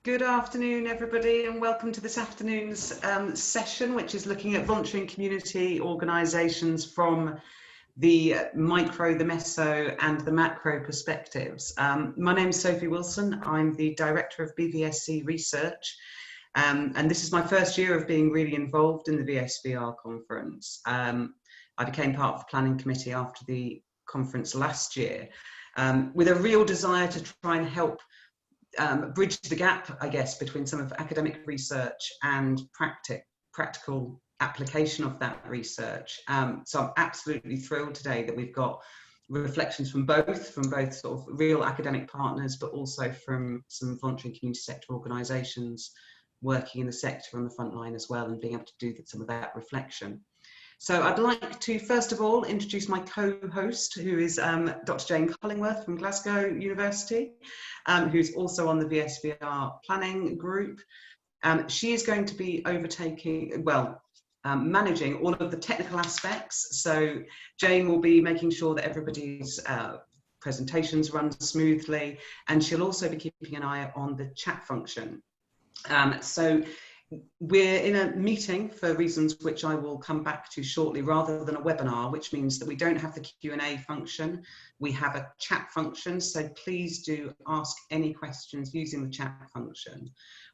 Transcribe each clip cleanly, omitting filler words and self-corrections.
Good afternoon, everybody, and welcome to this afternoon's session, which is looking at voluntary and community organisations from the micro, the meso, and the macro perspectives. My name is Sophie Wilson. I'm the Director of BVSC Research, and this is my first year of being really involved in the VSVR conference. I became part of the planning committee after the conference last year, with a real desire to try and help bridge the gap, I guess, between some of academic research and practical application of that research. So I'm absolutely thrilled today that we've got reflections from both sort of real academic partners, but also from some voluntary and community sector organisations working in the sector on the front line as well, and being able to do some of that reflection. So I'd like to first of all introduce my co-host, who is Dr. Jane Cullingworth from Glasgow University, who's also on the VSVR planning group. She is going to be managing all of the technical aspects. So Jane will be making sure that everybody's presentations run smoothly, and she'll also be keeping an eye on the chat function. So we're in a meeting for reasons which I will come back to shortly, rather than a webinar, which means that we don't have the Q&A function. We have a chat function, so please do ask any questions using the chat function.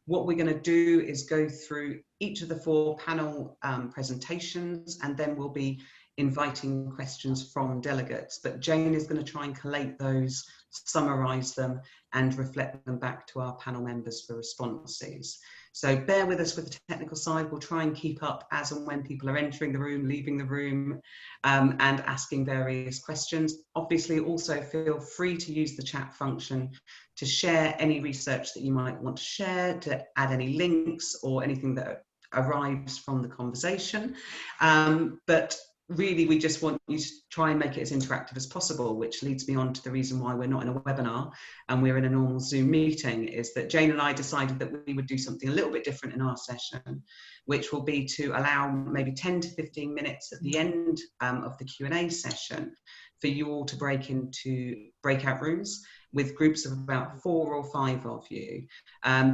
What we're going to do is go through each of the four panel presentations, and then we'll be inviting questions from delegates. But Jane is going to try and collate those, summarise them, and reflect them back to our panel members for responses. So bear with us with the technical side. We'll try and keep up as and when people are entering the room, leaving the room, and asking various questions. Obviously, also feel free to use the chat function to share any research that you might want to share, to add any links or anything that arrives from the conversation. But really, we just want you to try and make it as interactive as possible, which leads me on to the reason why we're not in a webinar and we're in a normal Zoom meeting, is that Jane and I decided that we would do something a little bit different in our session, which will be to allow maybe 10 to 15 minutes at the end of the Q&A session for you all to break into breakout rooms with groups of about 4 or 5 of you,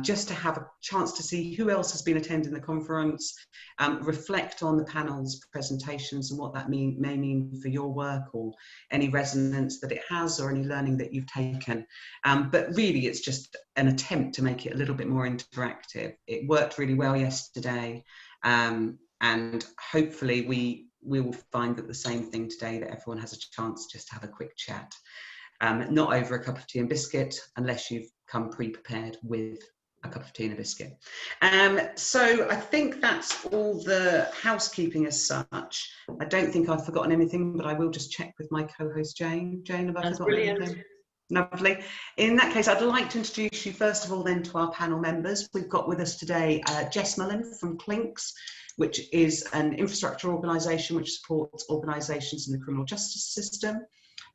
just to have a chance to see who else has been attending the conference, reflect on the panel's presentations and what that may mean for your work, or any resonance that it has, or any learning that you've taken. But really, it's just an attempt to make it a little bit more interactive. It worked really well yesterday, and hopefully we will find that the same thing today, that everyone has a chance just to have a quick chat. Not over a cup of tea and biscuit, unless you've come pre-prepared with a cup of tea and a biscuit. So I think that's all the housekeeping as such. I don't think I've forgotten anything, but I will just check with my co-host Jane. Jane, have I forgotten anything? Lovely. In that case, I'd like to introduce you first of all then to our panel members. We've got with us today Jess Mullen from Clinks, which is an infrastructure organisation which supports organisations in the criminal justice system.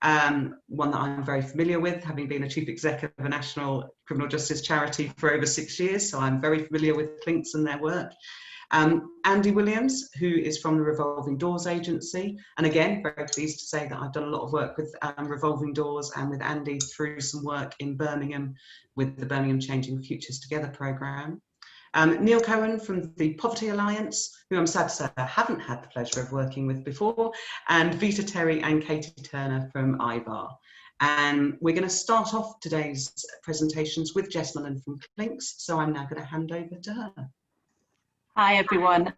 One that I'm very familiar with, having been a chief executive of a national criminal justice charity for over 6 years, so I'm very familiar with Clinks and their work. Andy Williams, who is from the Revolving Doors agency, and again, very pleased to say that I've done a lot of work with Revolving Doors and with Andy through some work in Birmingham with the Birmingham Changing Futures Together programme. Neil Cowan from the Poverty Alliance, who I'm sad to say I haven't had the pleasure of working with before, and Vita Terry and Katie Turner from IVAR. And we're going to start off today's presentations with Jess Mullen from Clinks, so I'm now going to hand over to her. Hi everyone,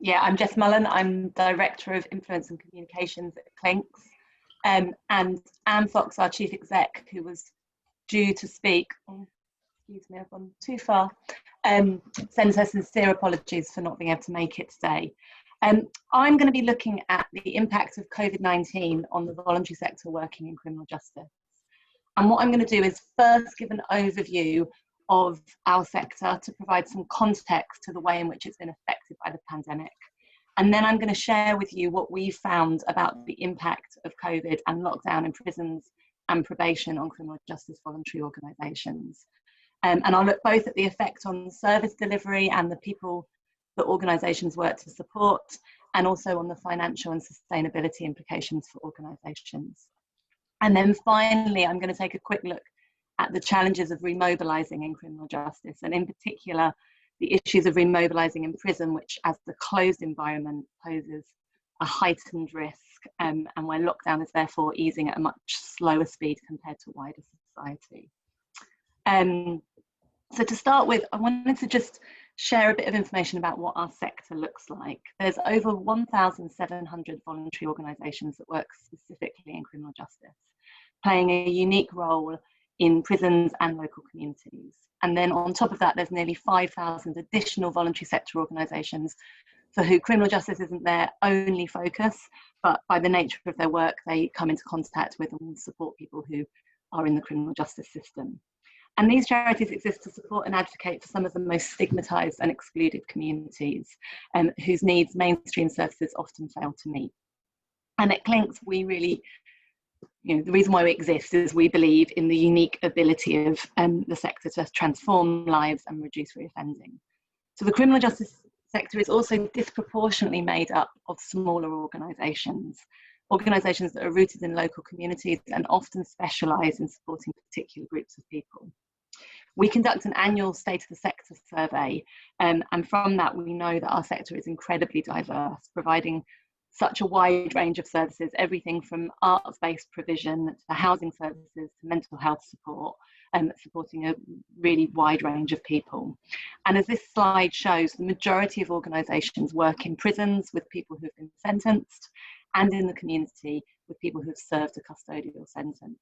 yeah, I'm Jess Mullen. I'm Director of Influence and Communications at Clinks, and Anne Fox, our Chief Exec, who was due to speak, excuse me, I've gone too far, sends her sincere apologies for not being able to make it today. I'm going to be looking at the impact of COVID-19 on the voluntary sector working in criminal justice. And what I'm going to do is first give an overview of our sector to provide some context to the way in which it's been affected by the pandemic. And then I'm going to share with you what we found about the impact of COVID and lockdown in prisons and probation on criminal justice voluntary organisations. And I'll look both at the effect on service delivery and the people that organisations work to support, and also on the financial and sustainability implications for organisations. And then finally, I'm going to take a quick look at the challenges of remobilising in criminal justice, and in particular, the issues of remobilising in prison, which as the closed environment poses a heightened risk, and where lockdown is therefore easing at a much slower speed compared to wider society. So to start with, I wanted to just share a bit of information about what our sector looks like. There's over 1,700 voluntary organisations that work specifically in criminal justice, playing a unique role in prisons and local communities. And then on top of that, there's nearly 5,000 additional voluntary sector organisations for who criminal justice isn't their only focus, but by the nature of their work, they come into contact with and support people who are in the criminal justice system. And these charities exist to support and advocate for some of the most stigmatised and excluded communities, whose needs mainstream services often fail to meet. And at Clinks, we really, the reason why we exist is we believe in the unique ability of the sector to transform lives and reduce reoffending. So the criminal justice sector is also disproportionately made up of smaller organisations that are rooted in local communities and often specialise in supporting particular groups of people. We conduct an annual State of the Sector survey, and from that we know that our sector is incredibly diverse, providing such a wide range of services, everything from arts-based provision to housing services to mental health support, supporting a really wide range of people. And as this slide shows, the majority of organisations work in prisons with people who have been sentenced, and in the community with people who have served a custodial sentence.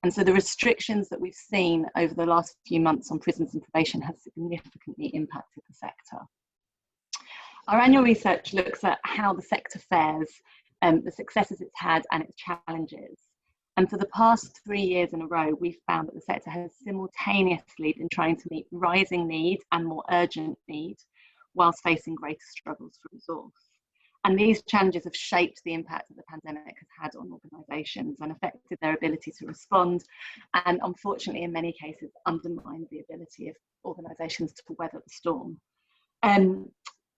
And so the restrictions that we've seen over the last few months on prisons and probation have significantly impacted the sector. Our annual research looks at how the sector fares, the successes it's had and its challenges. And for the past 3 years in a row, we've found that the sector has simultaneously been trying to meet rising need and more urgent need, whilst facing greater struggles for resource. And these challenges have shaped the impact that the pandemic has had on organisations and affected their ability to respond, and unfortunately in many cases undermined the ability of organisations to weather the storm.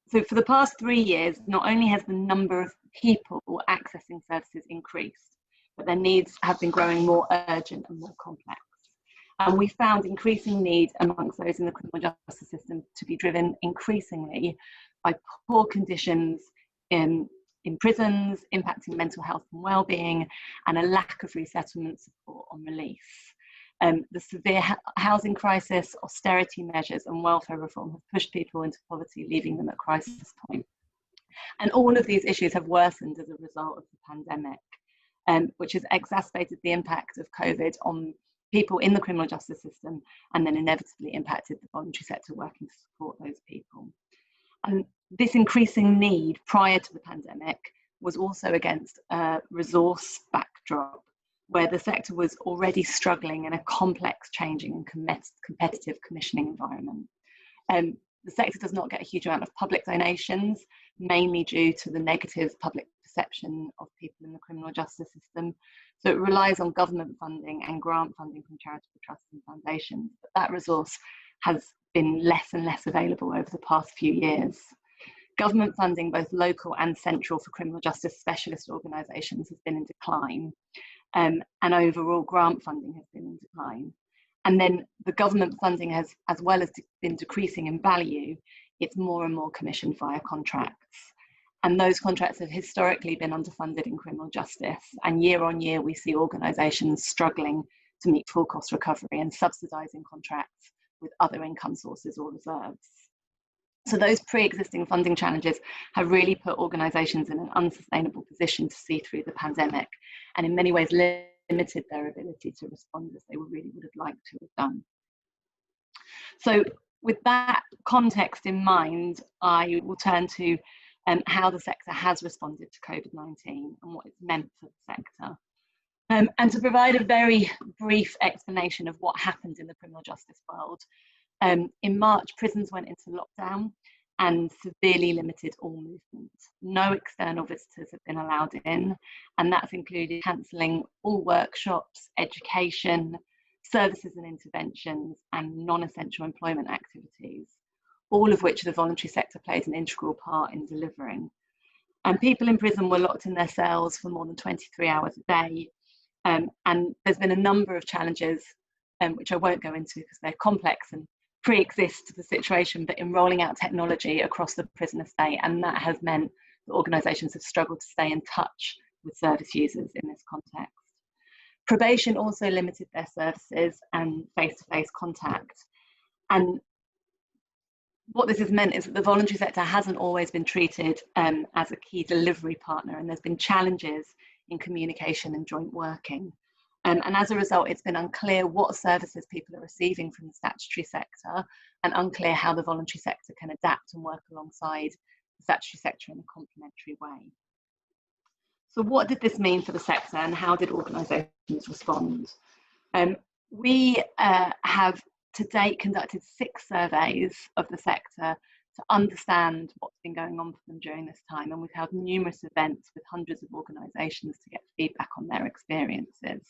So for the past 3 years, not only has the number of people accessing services increased, but their needs have been growing more urgent and more complex. And we found increasing need amongst those in the criminal justice system to be driven increasingly by poor conditions in prisons, impacting mental health and well-being, and a lack of resettlement support on release. The severe housing crisis, austerity measures and welfare reform have pushed people into poverty, leaving them at crisis point. And all of these issues have worsened as a result of the pandemic, which has exacerbated the impact of COVID on people in the criminal justice system, and then inevitably impacted the voluntary sector working to support those people. And this increasing need prior to the pandemic was also against a resource backdrop, where the sector was already struggling in a complex, changing and competitive commissioning environment. The sector does not get a huge amount of public donations, mainly due to the negative public perception of people in the criminal justice system. So it relies on government funding and grant funding from charitable trusts and foundations, but that resource has been less and less available over the past few years. Government funding, both local and central, for criminal justice specialist organisations has been in decline, and overall grant funding has been in decline. And then the government funding has, as well as been decreasing in value, it's more and more commissioned via contracts. And those contracts have historically been underfunded in criminal justice, and year on year we see organisations struggling to meet full cost recovery and subsidising contracts with other income sources or reserves. So those pre-existing funding challenges have really put organisations in an unsustainable position to see through the pandemic, and in many ways limited their ability to respond as they really would have liked to have done. So with that context in mind, I will turn to how the sector has responded to COVID-19 and what it's meant for the sector. And to provide a very brief explanation of what happened in the criminal justice world, in March, prisons went into lockdown and severely limited all movement. No external visitors have been allowed in, and that's included cancelling all workshops, education, services and interventions, and non-essential employment activities, all of which the voluntary sector played an integral part in delivering. And people in prison were locked in their cells for more than 23 hours a day. And there's been a number of challenges which I won't go into because they're complex and pre-exist the situation, but in rolling out technology across the prison estate, and that has meant that organisations have struggled to stay in touch with service users in this context. Probation also limited their services and face-to-face contact. And what this has meant is that the voluntary sector hasn't always been treated as a key delivery partner, and there's been challenges in communication and joint working. And as a result, it's been unclear what services people are receiving from the statutory sector, and unclear how the voluntary sector can adapt and work alongside the statutory sector in a complementary way. So what did this mean for the sector, and how did organisations respond? We have to date conducted 6 surveys of the sector to understand what's been going on for them during this time, and we've held numerous events with hundreds of organisations to get feedback on their experiences.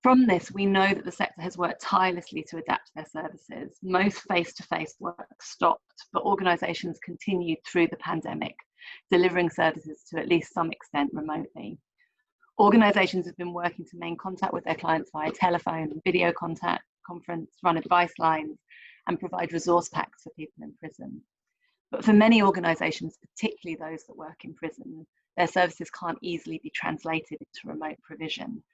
From this, we know that the sector has worked tirelessly to adapt their services. Most face-to-face work stopped, but organisations continued through the pandemic, delivering services to at least some extent remotely. Organisations have been working to maintain contact with their clients via telephone, video contact, conference, run advice lines, and provide resource packs for people in prison. But for many organisations, particularly those that work in prison, their services can't easily be translated into remote provision.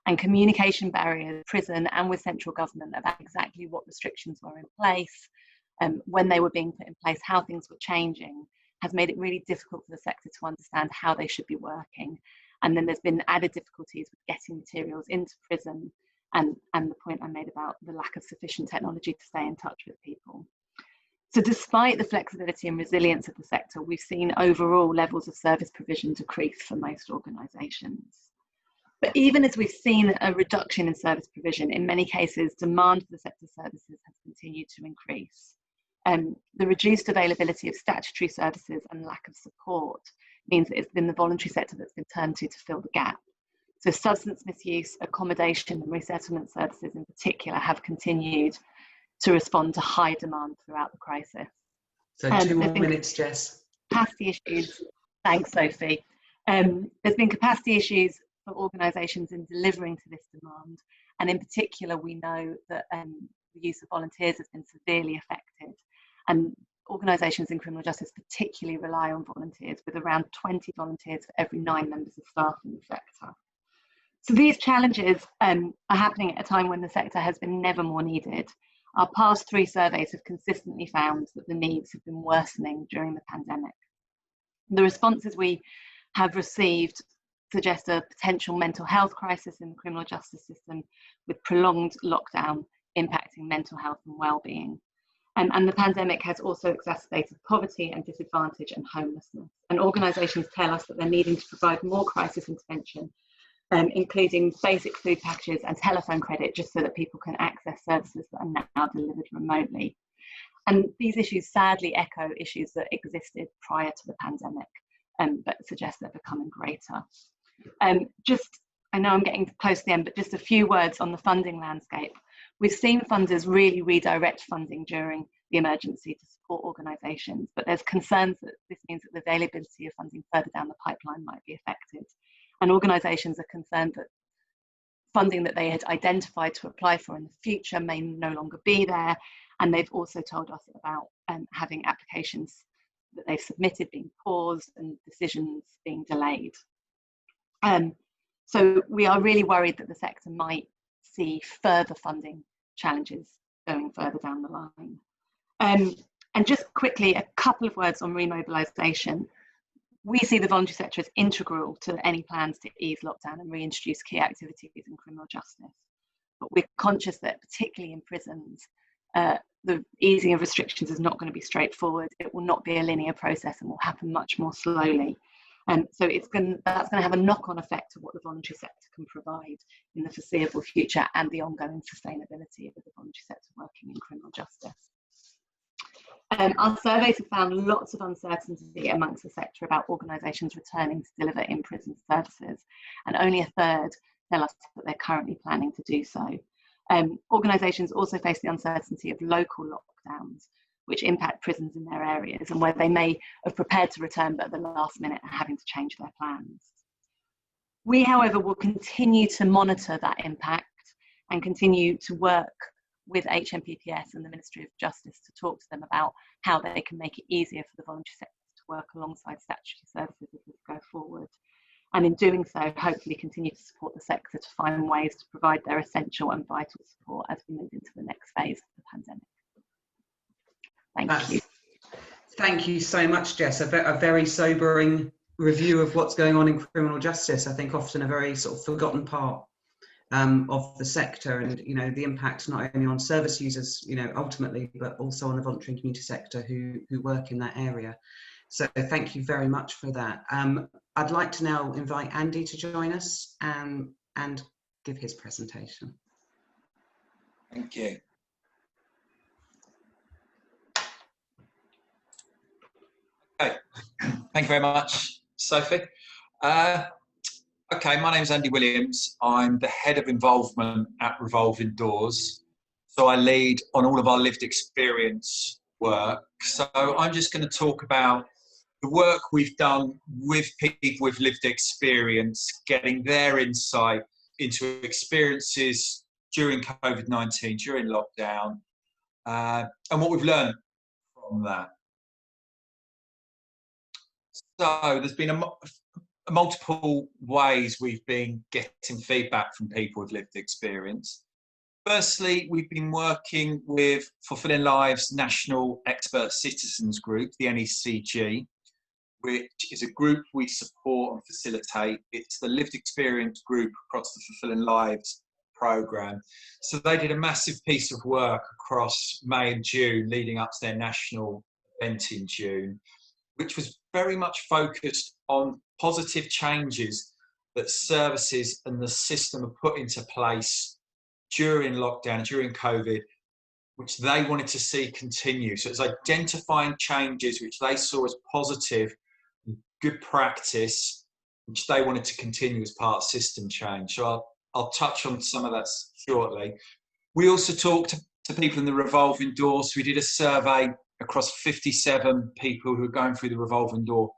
And communication barriers, prison and with central government about exactly what restrictions were in place, when they were being put in place, how things were changing, has made it really difficult for the sector to understand how they should be working. And then there's been added difficulties with getting materials into prison, and the point I made about the lack of sufficient technology to stay in touch with people. So despite the flexibility and resilience of the sector, we've seen overall levels of service provision decrease for most organisations. But even as we've seen a reduction in service provision, in many cases, demand for the sector's services has continued to increase. The reduced availability of statutory services and lack of support means that it's been the voluntary sector that's been turned to fill the gap. So substance misuse, accommodation and resettlement services in particular have continued to respond to high demand throughout the crisis. So 2 more minutes, Jess. Capacity issues. Thanks, Sophie. There's been capacity issues for organisations in delivering to this demand, and in particular we know that the use of volunteers has been severely affected, and organisations in criminal justice particularly rely on volunteers, with around 20 volunteers for every 9 members of staff in the sector. So these challenges are happening at a time when the sector has been never more needed. Our past 3 surveys have consistently found that the needs have been worsening during the pandemic. The responses we have received suggest a potential mental health crisis in the criminal justice system, with prolonged lockdown impacting mental health and well-being. And the pandemic has also exacerbated poverty and disadvantage and homelessness. And organisations tell us that they're needing to provide more crisis intervention, including basic food packages and telephone credit, just so that people can access services that are now delivered remotely. And these issues sadly echo issues that existed prior to the pandemic, but suggest they're becoming greater. I know I'm getting close to the end, but just a few words on the funding landscape. We've seen funders really redirect funding during the emergency to support organisations, but there's concerns that this means that the availability of funding further down the pipeline might be affected. And organisations are concerned that funding that they had identified to apply for in the future may no longer be there. And they've also told us about having applications that they've submitted being paused and decisions being delayed. So we are really worried that the sector might see further funding challenges going further down the line. And just quickly, a couple of words on remobilisation. We see the voluntary sector as integral to any plans to ease lockdown and reintroduce key activities in criminal justice. But we're conscious that, particularly in prisons, the easing of restrictions is not going to be straightforward. It will not be a linear process and will happen much more slowly. So that's going to have a knock-on effect to what the voluntary sector can provide in the foreseeable future and the ongoing sustainability of the voluntary sector working in criminal justice. Our surveys have found lots of uncertainty amongst the sector about organisations returning to deliver in-prison services, and only a third tell us that they're currently planning to do so. Organisations also face the uncertainty of local lockdowns, which impact prisons in their areas and where they may have prepared to return but at the last minute are having to change their plans. We, however, will continue to monitor that impact and continue to work with HMPPS and the Ministry of Justice to talk to them about how they can make it easier for the voluntary sector to work alongside statutory services as we go forward. And in doing so, hopefully continue to support the sector to find ways to provide their essential and vital support as we move into the next phase of the pandemic. Thank you. Thank you so much, Jess. A very sobering review of what's going on in criminal justice. I think often a very sort of forgotten part of the sector, and the impact not only on service users, ultimately, but also on the voluntary and community sector who work in that area. So thank you very much for that. I'd like to now invite Andy to join us and give his presentation. Thank you. Okay, thank you very much, Sophie. Okay, my name is Andy Williams. I'm the head of involvement at Revolving Doors. So I lead on all of our lived experience work. So I'm just going to talk about the work we've done with people with lived experience, getting their insight into experiences during COVID-19, during lockdown, and what we've learned from that. So there's been multiple ways we've been getting feedback from people with lived experience. Firstly, we've been working with Fulfilling Lives National Expert Citizens Group, the NECG, which is a group we support and facilitate. It's the lived experience group across the Fulfilling Lives programme. So they did a massive piece of work across May and June leading up to their national event in June, which was very much focused on positive changes that services and the system have put into place during lockdown, during COVID, which they wanted to see continue. So it's identifying changes which they saw as positive, good practice, which they wanted to continue as part of system change. So I'll touch on some of that shortly. We also talked to people in the Revolving Door. So we did a survey across 57 people who are going through the Revolving Door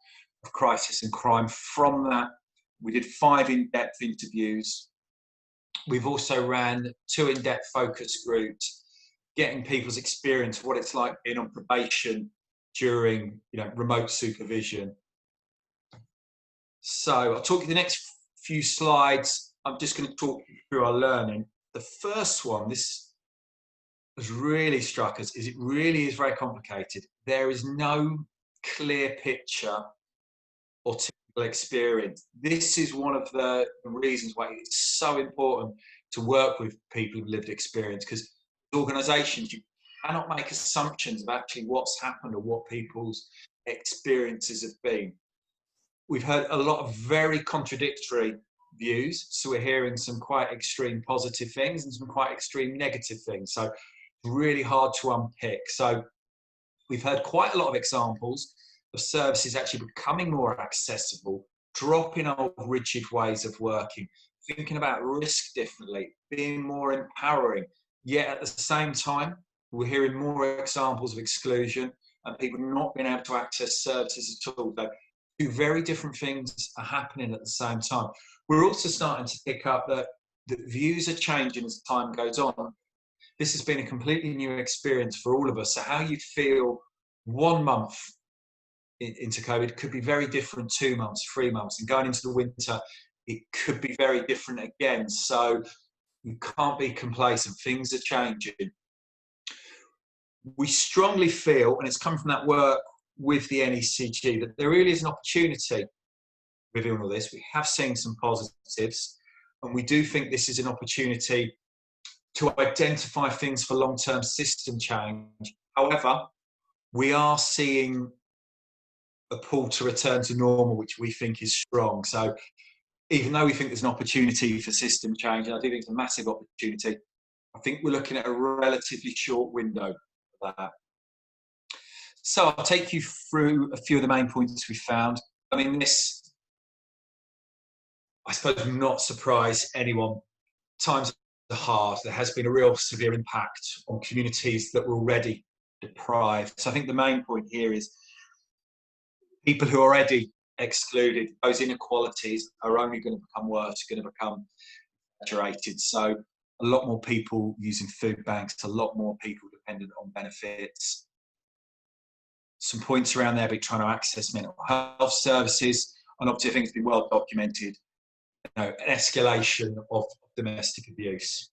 of crisis and crime. From that, we did 5 in-depth interviews. We've also ran 2 in-depth focus groups, getting people's experience, what it's like being on probation during remote supervision. So I'll talk you the next few slides. I'm just going to talk you through our learning. The first one, this has really struck us, is it really is very complicated. There is no clear picture or typical experience. This is one of the reasons why it's so important to work with people who've lived experience, because organisations, you cannot make assumptions of actually what's happened or what people's experiences have been. We've heard a lot of very contradictory views, so we're hearing some quite extreme positive things and some quite extreme negative things, so it's really hard to unpick. So we've heard quite a lot of examples of services actually becoming more accessible, dropping old rigid ways of working, thinking about risk differently, being more empowering, yet at the same time we're hearing more examples of exclusion and people not being able to access services at all. So 2 very different things are happening at the same time. We're also starting to pick up that views are changing as time goes on. This has been a completely new experience for all of us. So how you feel 1 month into COVID could be very different 2 months, 3 months, and going into the winter, it could be very different again. So you can't be complacent. Things are changing. We strongly feel, and it's come from that work with the NECG, that there really is an opportunity within all this. We have seen some positives, and we do think this is an opportunity to identify things for long-term system change. However, we are seeing a pull to return to normal, which we think is strong. So even though we think there's an opportunity for system change, and I do think it's a massive opportunity, I think we're looking at a relatively short window for that. So I'll take you through a few of the main points we found. I mean, this, I suppose, will not surprise anyone. Times are hard. There has been a real severe impact on communities that were already deprived. So I think the main point here is people who are already excluded, those inequalities are only going to become worse, going to become exaggerated. So a lot more people using food banks, a lot more people dependent on benefits. Some points around there, but trying to access mental health services, and obviously I think it's been well documented, an escalation of domestic abuse.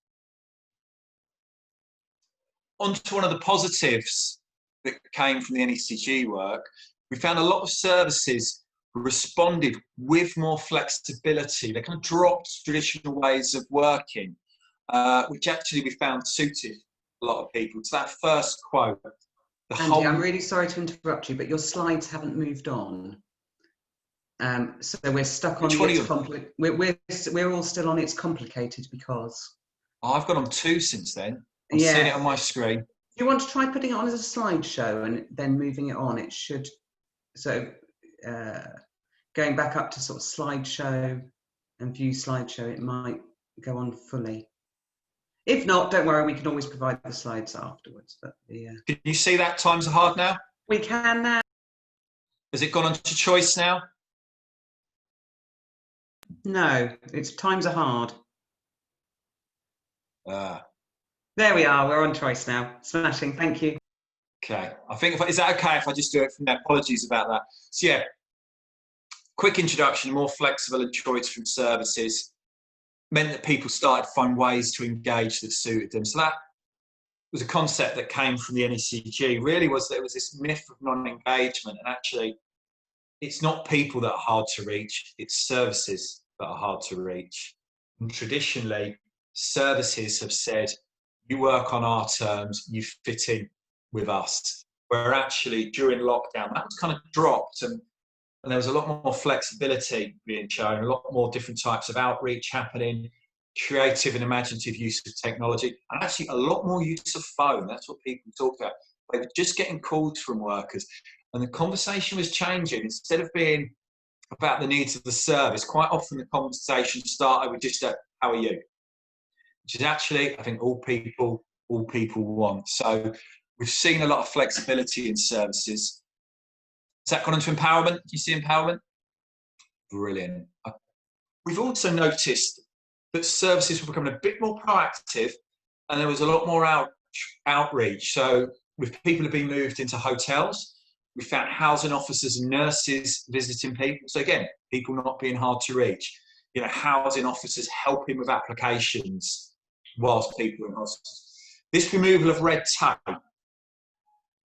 On to one of the positives that came from the NECG work, we found a lot of services responded with more flexibility. They kind of dropped traditional ways of working, which actually we found suited a lot of people. So that first quote, Andy, I'm really sorry to interrupt you, but your slides haven't moved on. So we're stuck on we're all still on it's complicated because. Oh, I've got on 2 since then. I'm seeing it on my screen. If you want to try putting it on as a slideshow and then moving it on, it should. So going back up to sort of slideshow and view slideshow, it might go on fully. If not, don't worry, we can always provide the slides afterwards. But Can you see that times are hard now? We can now. Has it gone on to choice now? No, it's times are hard. There we are, we're on choice now. Smashing, thank you. Okay, I think, is that okay if I just do it from there? Apologies about that. So yeah, quick introduction, more flexible and choice from services meant that people started to find ways to engage that suited them. So that was a concept that came from the NECG, really was there was this myth of non-engagement, and actually it's not people that are hard to reach, it's services that are hard to reach. And traditionally, services have said, you work on our terms, you fit in with us. Where actually during lockdown, that was kind of dropped, and there was a lot more flexibility being shown, a lot more different types of outreach happening, creative and imaginative use of technology, and actually a lot more use of phone. That's what people talked about. They were just getting calls from workers, and the conversation was changing. Instead of being about the needs of the service, quite often the conversation started with just how are you? Which is actually, I think, all people want. So we've seen a lot of flexibility in services. Has that gone into empowerment? Do you see empowerment? Brilliant. We've also noticed that services were becoming a bit more proactive, and there was a lot more outreach. So with people who've been moved into hotels, we found housing officers and nurses visiting people. So again, people not being hard to reach. Housing officers helping with applications whilst people are in hospitals. This removal of red tape,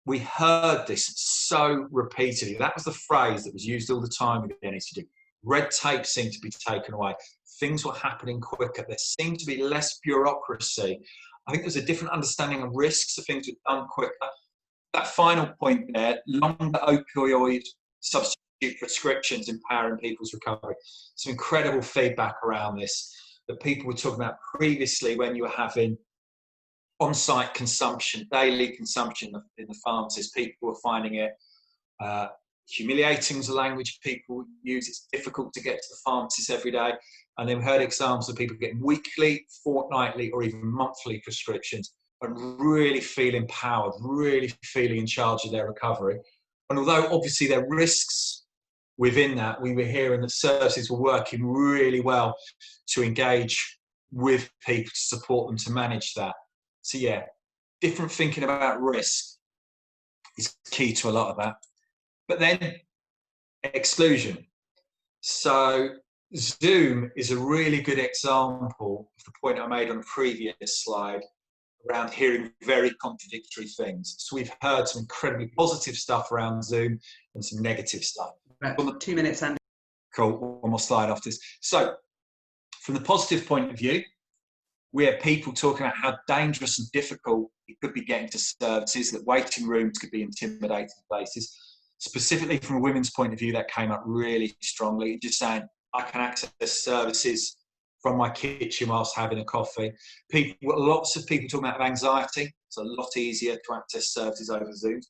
we heard this so repeatedly. That was the phrase that was used all the time with the NECG. Red tape seemed to be taken away. Things were happening quicker. There seemed to be less bureaucracy. I think there's a different understanding of risks, so things were done quicker. That final point there, longer opioid substitute prescriptions empowering people's recovery. Some incredible feedback around this that people were talking about previously when you were having on-site consumption, daily consumption in the pharmacies. People were finding it humiliating was the language people use. It's difficult to get to the pharmacies every day. And then we heard examples of people getting weekly, fortnightly, or even monthly prescriptions and really feeling empowered, really feeling in charge of their recovery. And although obviously there are risks within that, we were hearing that services were working really well to engage with people to support them to manage that. So yeah, different thinking about risk is key to a lot of that. But then exclusion. So Zoom is a really good example of the point I made on the previous slide around hearing very contradictory things. So we've heard some incredibly positive stuff around Zoom and some negative stuff. Right, 2 minutes, Andy. Cool, one more slide after this. So from the positive point of view, we have people talking about how dangerous and difficult it could be getting to services, that waiting rooms could be intimidating places. Specifically from a women's point of view, that came up really strongly, just saying, I can access services from my kitchen whilst having a coffee. Lots of people talking about anxiety. It's a lot easier to access services over Zoom.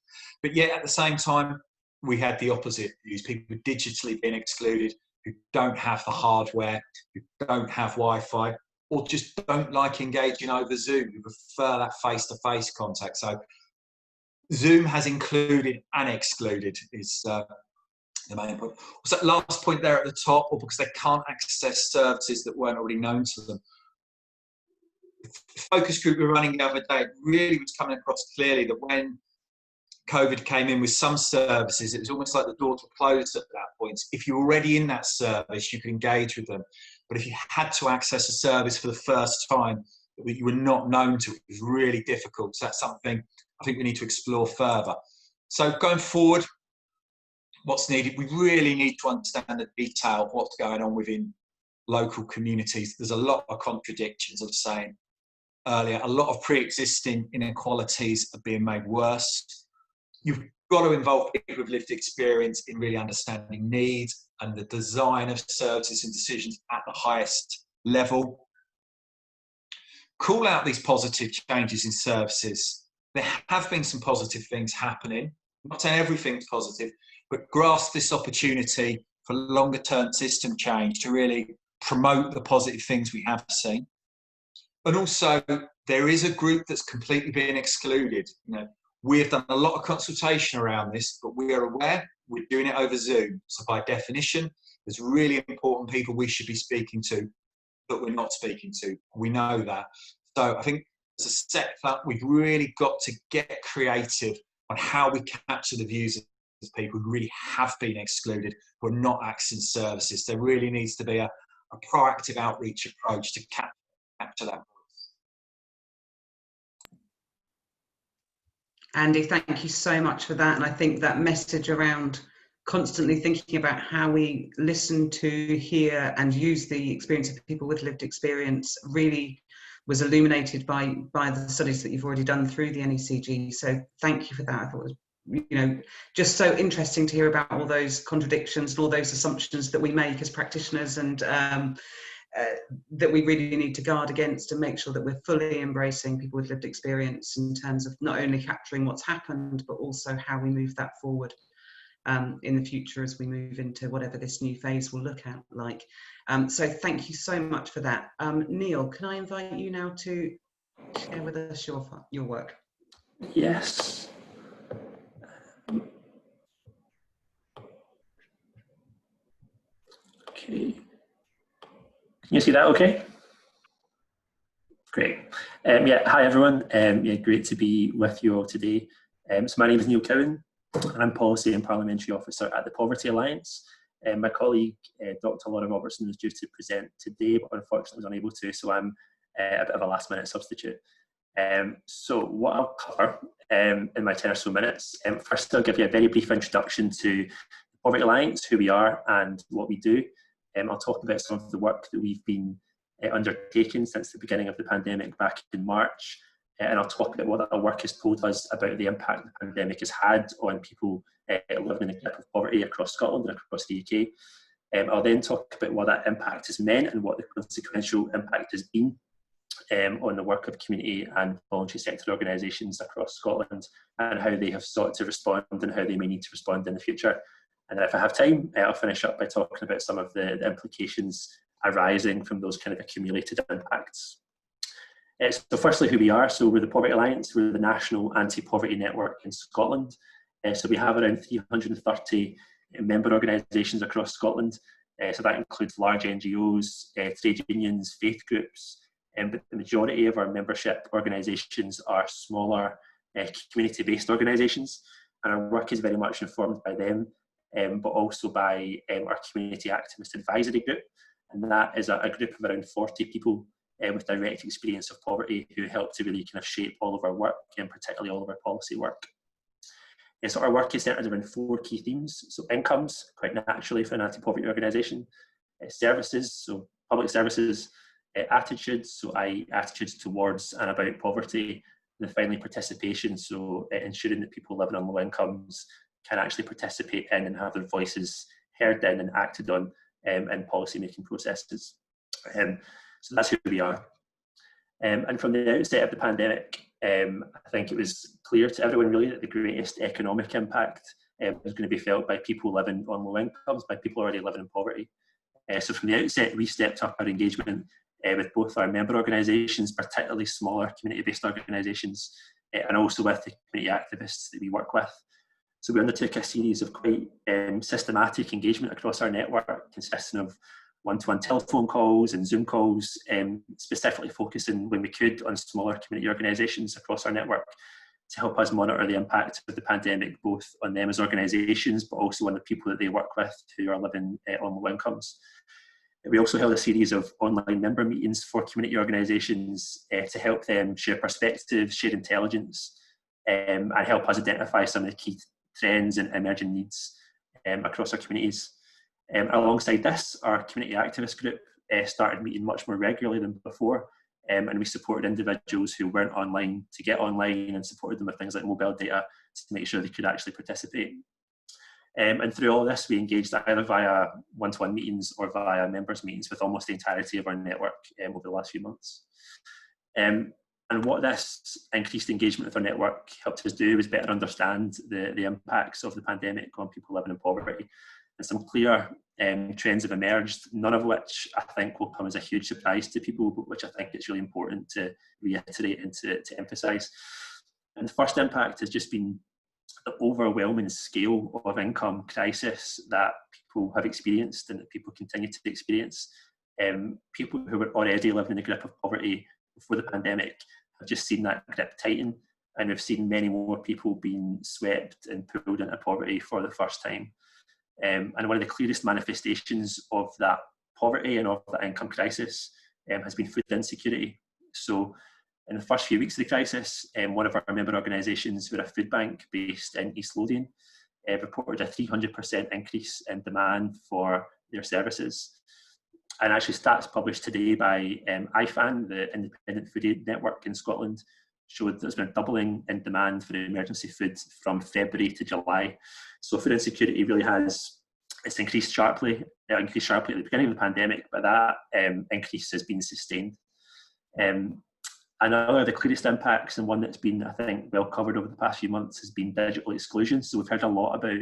But yet at the same time, we had the opposite views. People digitally being excluded, who don't have the hardware, who don't have Wi-Fi, or just don't like engaging over Zoom, who prefer that face-to-face contact. So Zoom has included and excluded is the main point. So that last point there at the top, or because they can't access services that weren't already known to them. The focus group we were running the other day, it really was coming across clearly that when COVID came in with some services, it was almost like the doors were closed at that point. If you're already in that service, you could engage with them. But if you had to access a service for the first time that you were not known to, it was really difficult. So that's something I think we need to explore further. So going forward, what's needed? We really need to understand the detail of what's going on within local communities. There's a lot of contradictions, I was saying earlier. A lot of pre-existing inequalities are being made worse. You've got to involve people with lived experience in really understanding needs and the design of services and decisions at the highest level. Call out these positive changes in services. There have been some positive things happening. I'm not saying everything's positive, but grasp this opportunity for longer term system change to really promote the positive things we have seen. And also, there is a group that's completely being excluded. You know, we have done a lot of consultation around this, but we are aware we're doing it over Zoom. So by definition, there's really important people we should be speaking to that we're not speaking to. We know that. So I think as a sector, we've really got to get creative on how we capture the views of people who really have been excluded, who are not accessing services. There really needs to be a proactive outreach approach to capture that. Andy, thank you so much for that. And I think that message around constantly thinking about how we listen to, hear and use the experience of people with lived experience really was illuminated by the studies that you've already done through the NECG. So thank you for that. I thought it was, just so interesting to hear about all those contradictions and all those assumptions that we make as practitioners, and that we really need to guard against and make sure that we're fully embracing people with lived experience in terms of not only capturing what's happened, but also how we move that forward in the future as we move into whatever this new phase will look at like. So thank you so much for that. Neil, can I invite you now to share with us your work? Yes. Okay. Can you see that okay? Great. Yeah, hi everyone. Yeah, great to be with you all today. So my name is Neil Cowan, and I'm Policy and Parliamentary Officer at the Poverty Alliance. My colleague, Dr. Laura Robertson, was due to present today, but unfortunately was unable to, so I'm a bit of a last minute substitute. So what I'll cover in my 10 or so minutes, first I'll give you a very brief introduction to the Poverty Alliance, who we are and what we do. I'll talk about some of the work that we've been undertaking since the beginning of the pandemic back in March, and I'll talk about what our work has told us about the impact the pandemic has had on people living in the grip of poverty across Scotland and across the UK. I'll then talk about what that impact has meant and what the consequential impact has been on the work of community and voluntary sector organisations across Scotland, and how they have sought to respond and how they may need to respond in the future. And then if I have time, I'll finish up by talking about some of the implications arising from those kind of accumulated impacts. So firstly, who we are. So we're the Poverty Alliance. We're the national anti-poverty network in Scotland. So we have around 330 member organisations across Scotland. So that includes large NGOs, trade unions, faith groups. But the majority of our membership organisations are smaller community-based organisations. And our work is very much informed by them, but also by our community activist advisory group. And that is a group of around 40 people with direct experience of poverty who help to really kind of shape all of our work, and particularly all of our policy work. So our work is centred around 4 key themes. So incomes, quite naturally for an anti-poverty organisation. Services, so public services. Attitudes, so attitudes towards and about poverty. And then finally participation, so ensuring that people living on low incomes can actually participate in and have their voices heard in and acted on in policy making processes. So that's who we are. And from the outset of the pandemic, I think it was clear to everyone really that the greatest economic impact was going to be felt by people living on low incomes, by people already living in poverty. So from the outset, we stepped up our engagement with both our member organisations, particularly smaller community-based organisations, and also with the community activists that we work with. So we undertook a series of quite systematic engagement across our network, consisting of one-to-one telephone calls and Zoom calls, specifically focusing when we could on smaller community organisations across our network to help us monitor the impact of the pandemic, both on them as organisations, but also on the people that they work with who are living on low incomes. We also held a series of online member meetings for community organisations to help them share perspectives, share intelligence, and help us identify some of the key trends and emerging needs across our communities. Alongside this, our community activist group started meeting much more regularly than before, and we supported individuals who weren't online to get online and supported them with things like mobile data to make sure they could actually participate. And through all this, we engaged either via one-to-one meetings or via members' meetings with almost the entirety of our network over the last few months. And what this increased engagement with our network helped us do was better understand the impacts of the pandemic on people living in poverty. And some clear trends have emerged, none of which I think will come as a huge surprise to people, but which I think it's really important to reiterate and to emphasise. And the first impact has just been the overwhelming scale of income crisis that people have experienced and that people continue to experience. People who were already living in the grip of poverty before the pandemic have just seen that grip tighten, and we've seen many more people being swept and pulled into poverty for the first time. And one of the clearest manifestations of that poverty and of that income crisis has been food insecurity. So in the first few weeks of the crisis, one of our member organisations, who are a food bank based in East Lothian, reported a 300% increase in demand for their services. And actually stats published today by IVAR, the Independent Food Aid Network in Scotland, showed that there's been a doubling in demand for emergency food from February to July. So food insecurity really it's increased sharply. It increased sharply at the beginning of the pandemic, but that increase has been sustained. Another of the clearest impacts, and one that's been, I think, well covered over the past few months, has been digital exclusion. So we've heard a lot about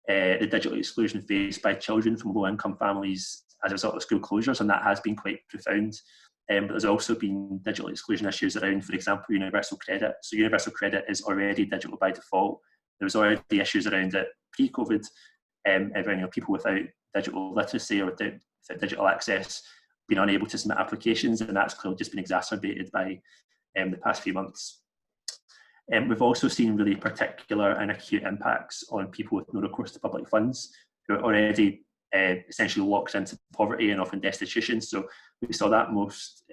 the digital exclusion faced by children from low-income families as a result of school closures, and that has been quite profound. But there's also been digital exclusion issues around, for example, universal credit. So universal credit is already digital by default. There was already issues around it pre-COVID, people without digital literacy or without digital access being unable to submit applications, and that's clearly just been exacerbated by the past few months. We've also seen really particular and acute impacts on people with no recourse to public funds who are already essentially locked into poverty and often destitution. So we saw that most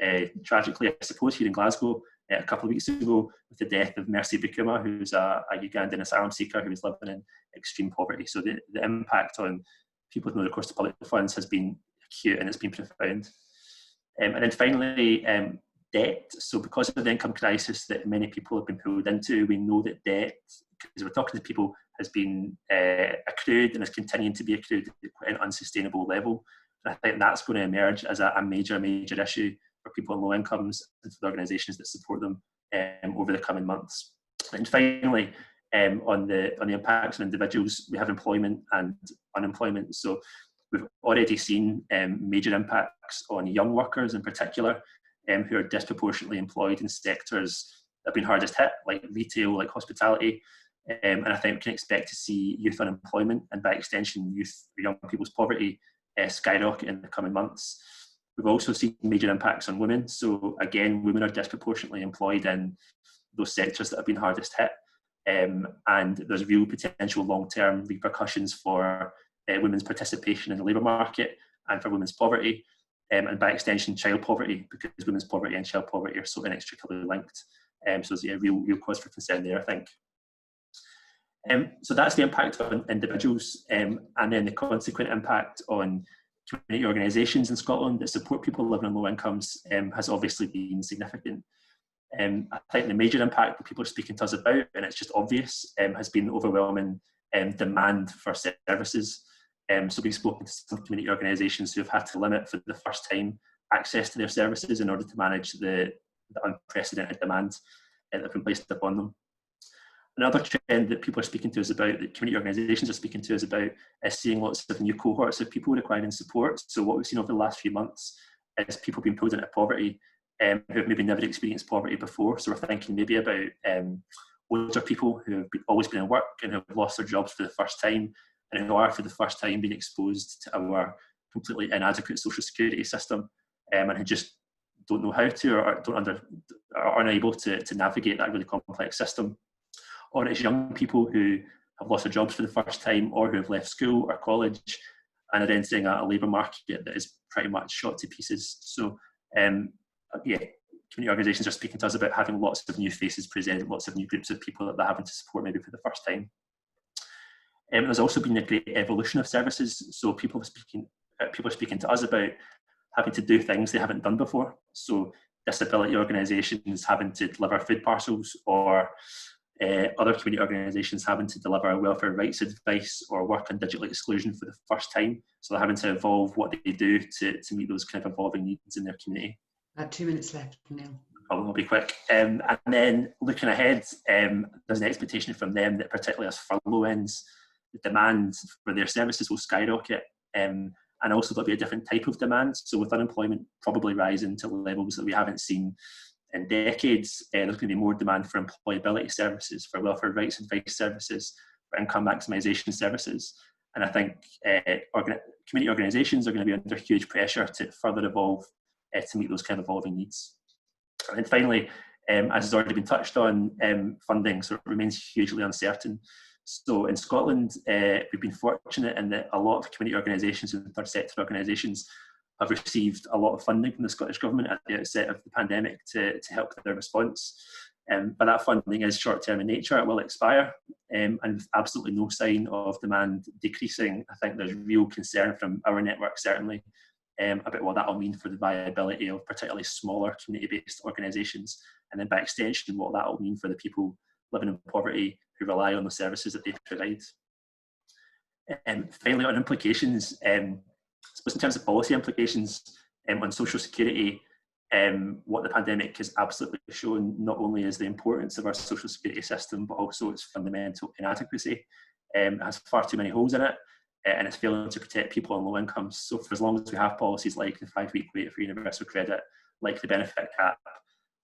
tragically, I suppose, here in Glasgow a couple of weeks ago with the death of Mercy Bukuma, who's a Ugandan asylum seeker who was living in extreme poverty. So the impact on people with no recourse to public funds has been acute and it's been profound. And then finally, debt. So because of the income crisis that many people have been pulled into, we know that debt, because we're talking to people, has been accrued and is continuing to be accrued at an unsustainable level. And I think that's going to emerge as a major issue for people on low incomes and for the organisations that support them over the coming months. And finally, on the impacts on individuals, we have employment and unemployment. So we've already seen major impacts on young workers in particular, who are disproportionately employed in sectors that have been hardest hit, like retail, like hospitality. And I think we can expect to see youth unemployment and by extension young people's poverty skyrocket in the coming months. We've also seen major impacts on women. So again, women are disproportionately employed in those sectors that have been hardest hit. And there's real potential long-term repercussions for women's participation in the labour market and for women's poverty, and by extension child poverty, because women's poverty and child poverty are so inextricably linked. So there's a real cause for concern there, I think. So that's the impact on individuals, and then the consequent impact on community organisations in Scotland that support people living on low incomes has obviously been significant. I think the major impact that people are speaking to us about, and it's just obvious, has been overwhelming demand for services. So we've spoken to some community organisations who have had to limit for the first time access to their services in order to manage the unprecedented demand that have been placed upon them. Another trend that people are speaking to us about, that community organisations are speaking to us about, is seeing lots of new cohorts of people requiring support. So what we've seen over the last few months is people being pulled into poverty who have maybe never experienced poverty before. So we're thinking maybe about older people who have always been in work and have lost their jobs for the first time, and who are for the first time being exposed to our completely inadequate social security system, and who just don't know how to, or are unable to navigate that really complex system. Or it's young people who have lost their jobs for the first time, or who have left school or college and are entering a labour market that is pretty much shot to pieces. So yeah, community organisations are speaking to us about having lots of new faces present, lots of new groups of people that they're having to support maybe for the first time. There's also been a great evolution of services. So people are speaking to us about having to do things they haven't done before. So disability organisations having to deliver food parcels, or other community organisations having to deliver welfare rights advice or work on digital exclusion for the first time. So they're having to evolve what they do to meet those kind of evolving needs in their community. 2 minutes left, Neil. I'll be quick. And then looking ahead, there's an expectation from them that particularly as furlough ends, the demand for their services will skyrocket. And also there'll be a different type of demand. So with unemployment probably rising to levels that we haven't seen in decades, there's going to be more demand for employability services, for welfare rights advice services, for income maximisation services. And I think community organisations are going to be under huge pressure to further evolve to meet those kind of evolving needs. And then finally, as has already been touched on, funding so it remains hugely uncertain. So in Scotland, we've been fortunate in that a lot of community organisations and third sector organisations have received a lot of funding from the Scottish Government at the outset of the pandemic to help with their response. But that funding is short-term in nature, it will expire, and with absolutely no sign of demand decreasing. I think there's real concern from our network, certainly, about what that will mean for the viability of particularly smaller community-based organisations, and then by extension, what that will mean for the people living in poverty who rely on the services that they provide. Finally, on implications, I suppose in terms of policy implications on social security, what the pandemic has absolutely shown not only is the importance of our social security system, but also its fundamental inadequacy. It has far too many holes in it, and it's failing to protect people on low incomes. So for as long as we have policies like the 5-week wait for universal credit, like the benefit cap,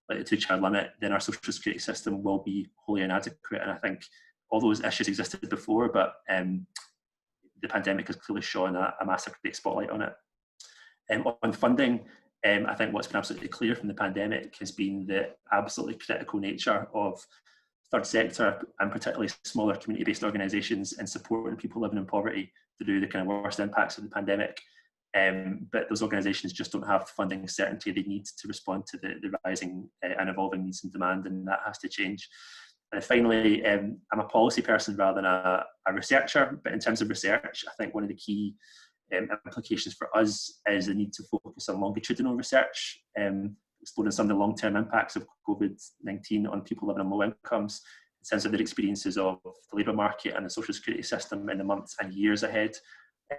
like the 2-child limit, then our social security system will be wholly inadequate. And I think all those issues existed before, but the pandemic has clearly shone a massive great spotlight on it. On funding, I think what's been absolutely clear from the pandemic has been the absolutely critical nature of third sector and particularly smaller community-based organisations in supporting people living in poverty through the kind of worst impacts of the pandemic. But those organisations just don't have the funding certainty they need to respond to the rising and evolving needs and demand, and that has to change. And finally, I'm a policy person rather than a researcher, but in terms of research, I think one of the key implications for us is the need to focus on longitudinal research, exploring some of the long-term impacts of COVID-19 on people living on low incomes, in terms of their experiences of the labour market and the social security system in the months and years ahead,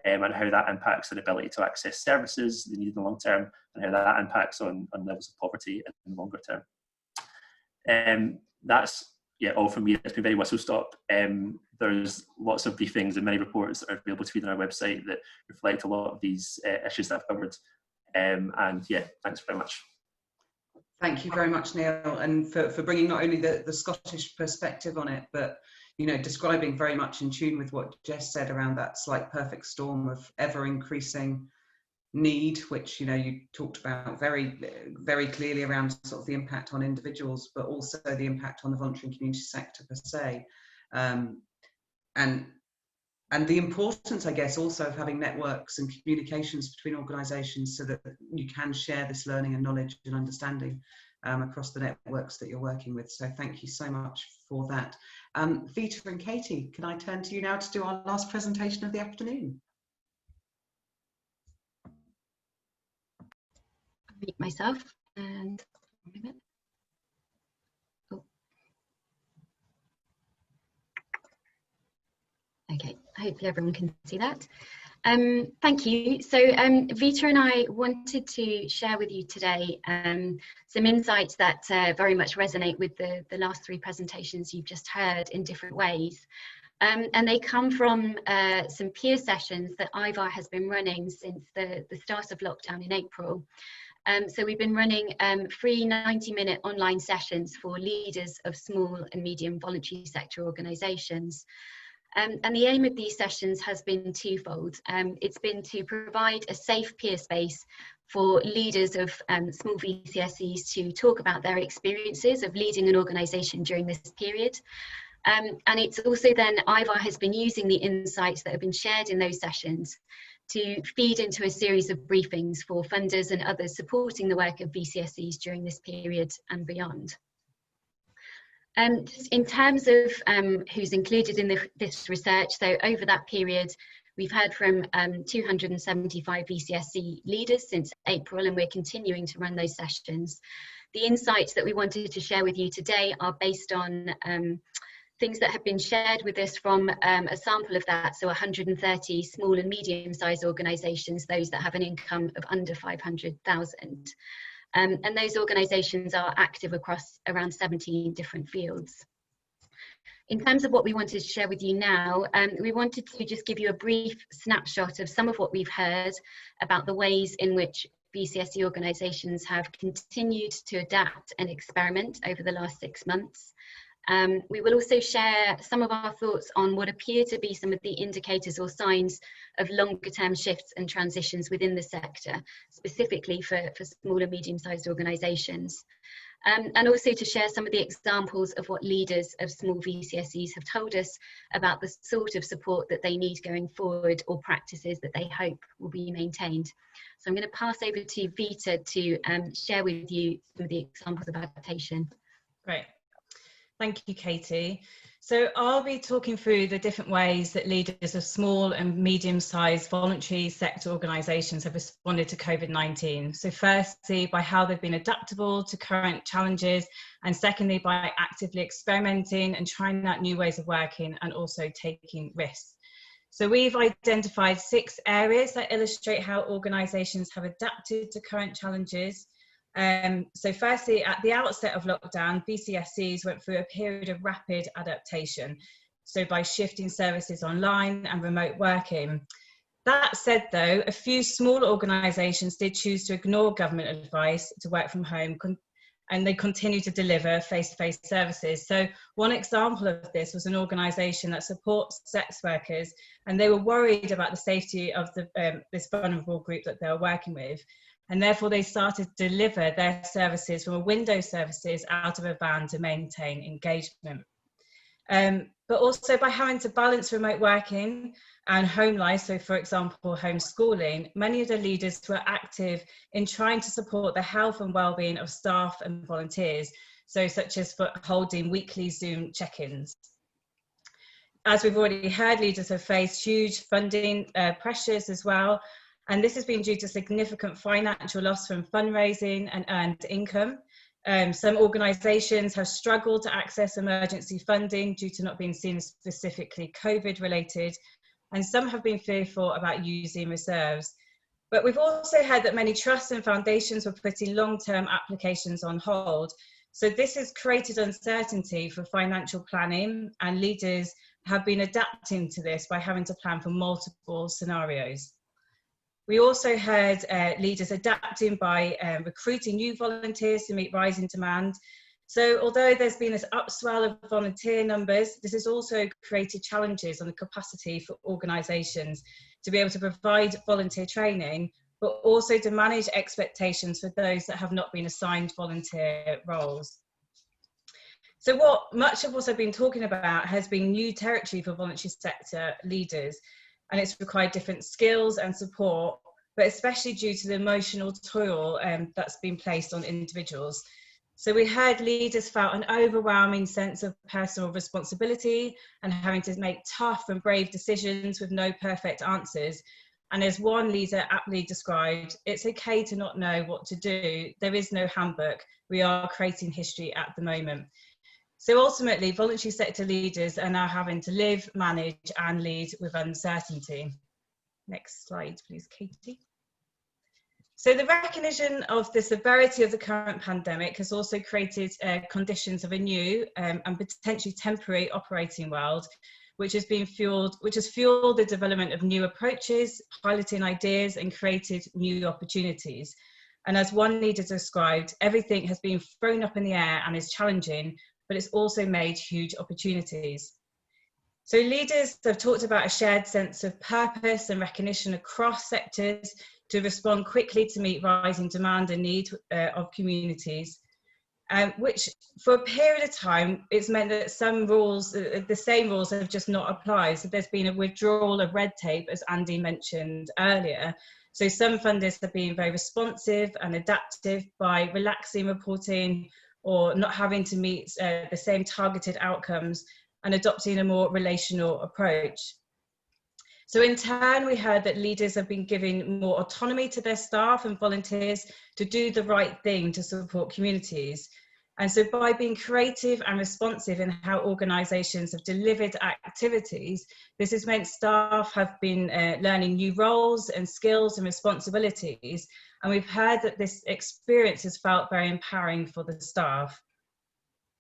and how that impacts their ability to access services they need in the long term, and how that impacts on levels of poverty in the longer term. That's all from me. It's been very whistle-stop. There's lots of briefings and many reports that are available to read on our website that reflect a lot of these issues that I've covered. And thanks very much. Thank you very much, Neil, and for bringing not only the Scottish perspective on it, but describing very much in tune with what Jess said around that slight perfect storm of ever-increasing need, which you talked about very, very clearly around sort of the impact on individuals, but also the impact on the voluntary and community sector per se, and the importance, I guess, also of having networks and communications between organisations so that you can share this learning and knowledge and understanding across the networks that you're working with. So thank you so much for that. Vita and Katie, can I turn to you now to do our last presentation of the afternoon? Mute myself and okay, hopefully everyone can see that. Thank you. So Vita and I wanted to share with you today some insights that very much resonate with the last 3 presentations you've just heard in different ways. And they come from some peer sessions that IVAR has been running since the start of lockdown in April. So we've been running free 90-minute online sessions for leaders of small and medium voluntary sector organisations. And the aim of these sessions has been twofold. It's been to provide a safe peer space for leaders of small VCSEs to talk about their experiences of leading an organisation during this period. And it's also then IVAR has been using the insights that have been shared in those sessions to feed into a series of briefings for funders and others supporting the work of VCSEs during this period and beyond. In terms of who's included in this research, so over that period, we've heard from 275 VCSE leaders since April, and we're continuing to run those sessions. The insights that we wanted to share with you today are based on things that have been shared with us from a sample of that, so 130 small and medium-sized organisations, those that have an income of under 500,000. And those organisations are active across around 17 different fields. In terms of what we wanted to share with you now, we wanted to just give you a brief snapshot of some of what we've heard about the ways in which VCSE organisations have continued to adapt and experiment over the last 6 months. We will also share some of our thoughts on what appear to be some of the indicators or signs of longer term shifts and transitions within the sector, specifically for small and medium-sized organisations. And also to share some of the examples of what leaders of small VCSEs have told us about the sort of support that they need going forward, or practices that they hope will be maintained. So I'm going to pass over to Vita to share with you some of the examples of adaptation. Great. Thank you, Katie. So I'll be talking through the different ways that leaders of small and medium-sized voluntary sector organisations have responded to COVID-19. So firstly, by how they've been adaptable to current challenges, and secondly, by actively experimenting and trying out new ways of working and also taking risks. So we've identified 6 areas that illustrate how organisations have adapted to current challenges. So firstly, at the outset of lockdown, VCSEs went through a period of rapid adaptation. So by shifting services online and remote working. That said though, a few small organisations did choose to ignore government advice to work from home, and they continue to deliver face-to-face services. So one example of this was an organisation that supports sex workers, and they were worried about the safety of this vulnerable group that they were working with. And therefore they started to deliver their services from a Windows services out of a van to maintain engagement. But also by having to balance remote working and home life, so for example, homeschooling, many of the leaders were active in trying to support the health and well-being of staff and volunteers, so such as for holding weekly Zoom check-ins. As we've already heard, leaders have faced huge funding pressures as well, and this has been due to significant financial loss from fundraising and earned income. Some organisations have struggled to access emergency funding due to not being seen as specifically COVID related, and some have been fearful about using reserves. But we've also heard that many trusts and foundations were putting long-term applications on hold. So this has created uncertainty for financial planning, and leaders have been adapting to this by having to plan for multiple scenarios. We also heard leaders adapting by recruiting new volunteers to meet rising demand. So although there's been this upswell of volunteer numbers, this has also created challenges on the capacity for organisations to be able to provide volunteer training, but also to manage expectations for those that have not been assigned volunteer roles. So much of what I've been talking about has been new territory for voluntary sector leaders, and it's required different skills and support, but especially due to the emotional toil that's been placed on individuals. So we heard leaders felt an overwhelming sense of personal responsibility and having to make tough and brave decisions with no perfect answers. And as one leader aptly described, it's okay to not know what to do. There is no handbook. We are creating history at the moment. So ultimately, voluntary sector leaders are now having to live, manage and lead with uncertainty. Next slide, please, Katie. So the recognition of the severity of the current pandemic has also created conditions of a new and potentially temporary operating world, which has fueled the development of new approaches, piloting ideas and created new opportunities. And as one leader described, everything has been thrown up in the air and is challenging, but it's also made huge opportunities. So leaders have talked about a shared sense of purpose and recognition across sectors to respond quickly to meet rising demand and need of communities. Which for a period of time, it's meant that some rules, the same rules have just not applied. So there's been a withdrawal of red tape, as Andy mentioned earlier. So some funders have been very responsive and adaptive by relaxing reporting or not having to meet the same targeted outcomes and adopting a more relational approach. So in turn, we heard that leaders have been giving more autonomy to their staff and volunteers to do the right thing to support communities. And so by being creative and responsive in how organisations have delivered activities, this has meant staff have been learning new roles and skills and responsibilities. And we've heard that this experience has felt very empowering for the staff.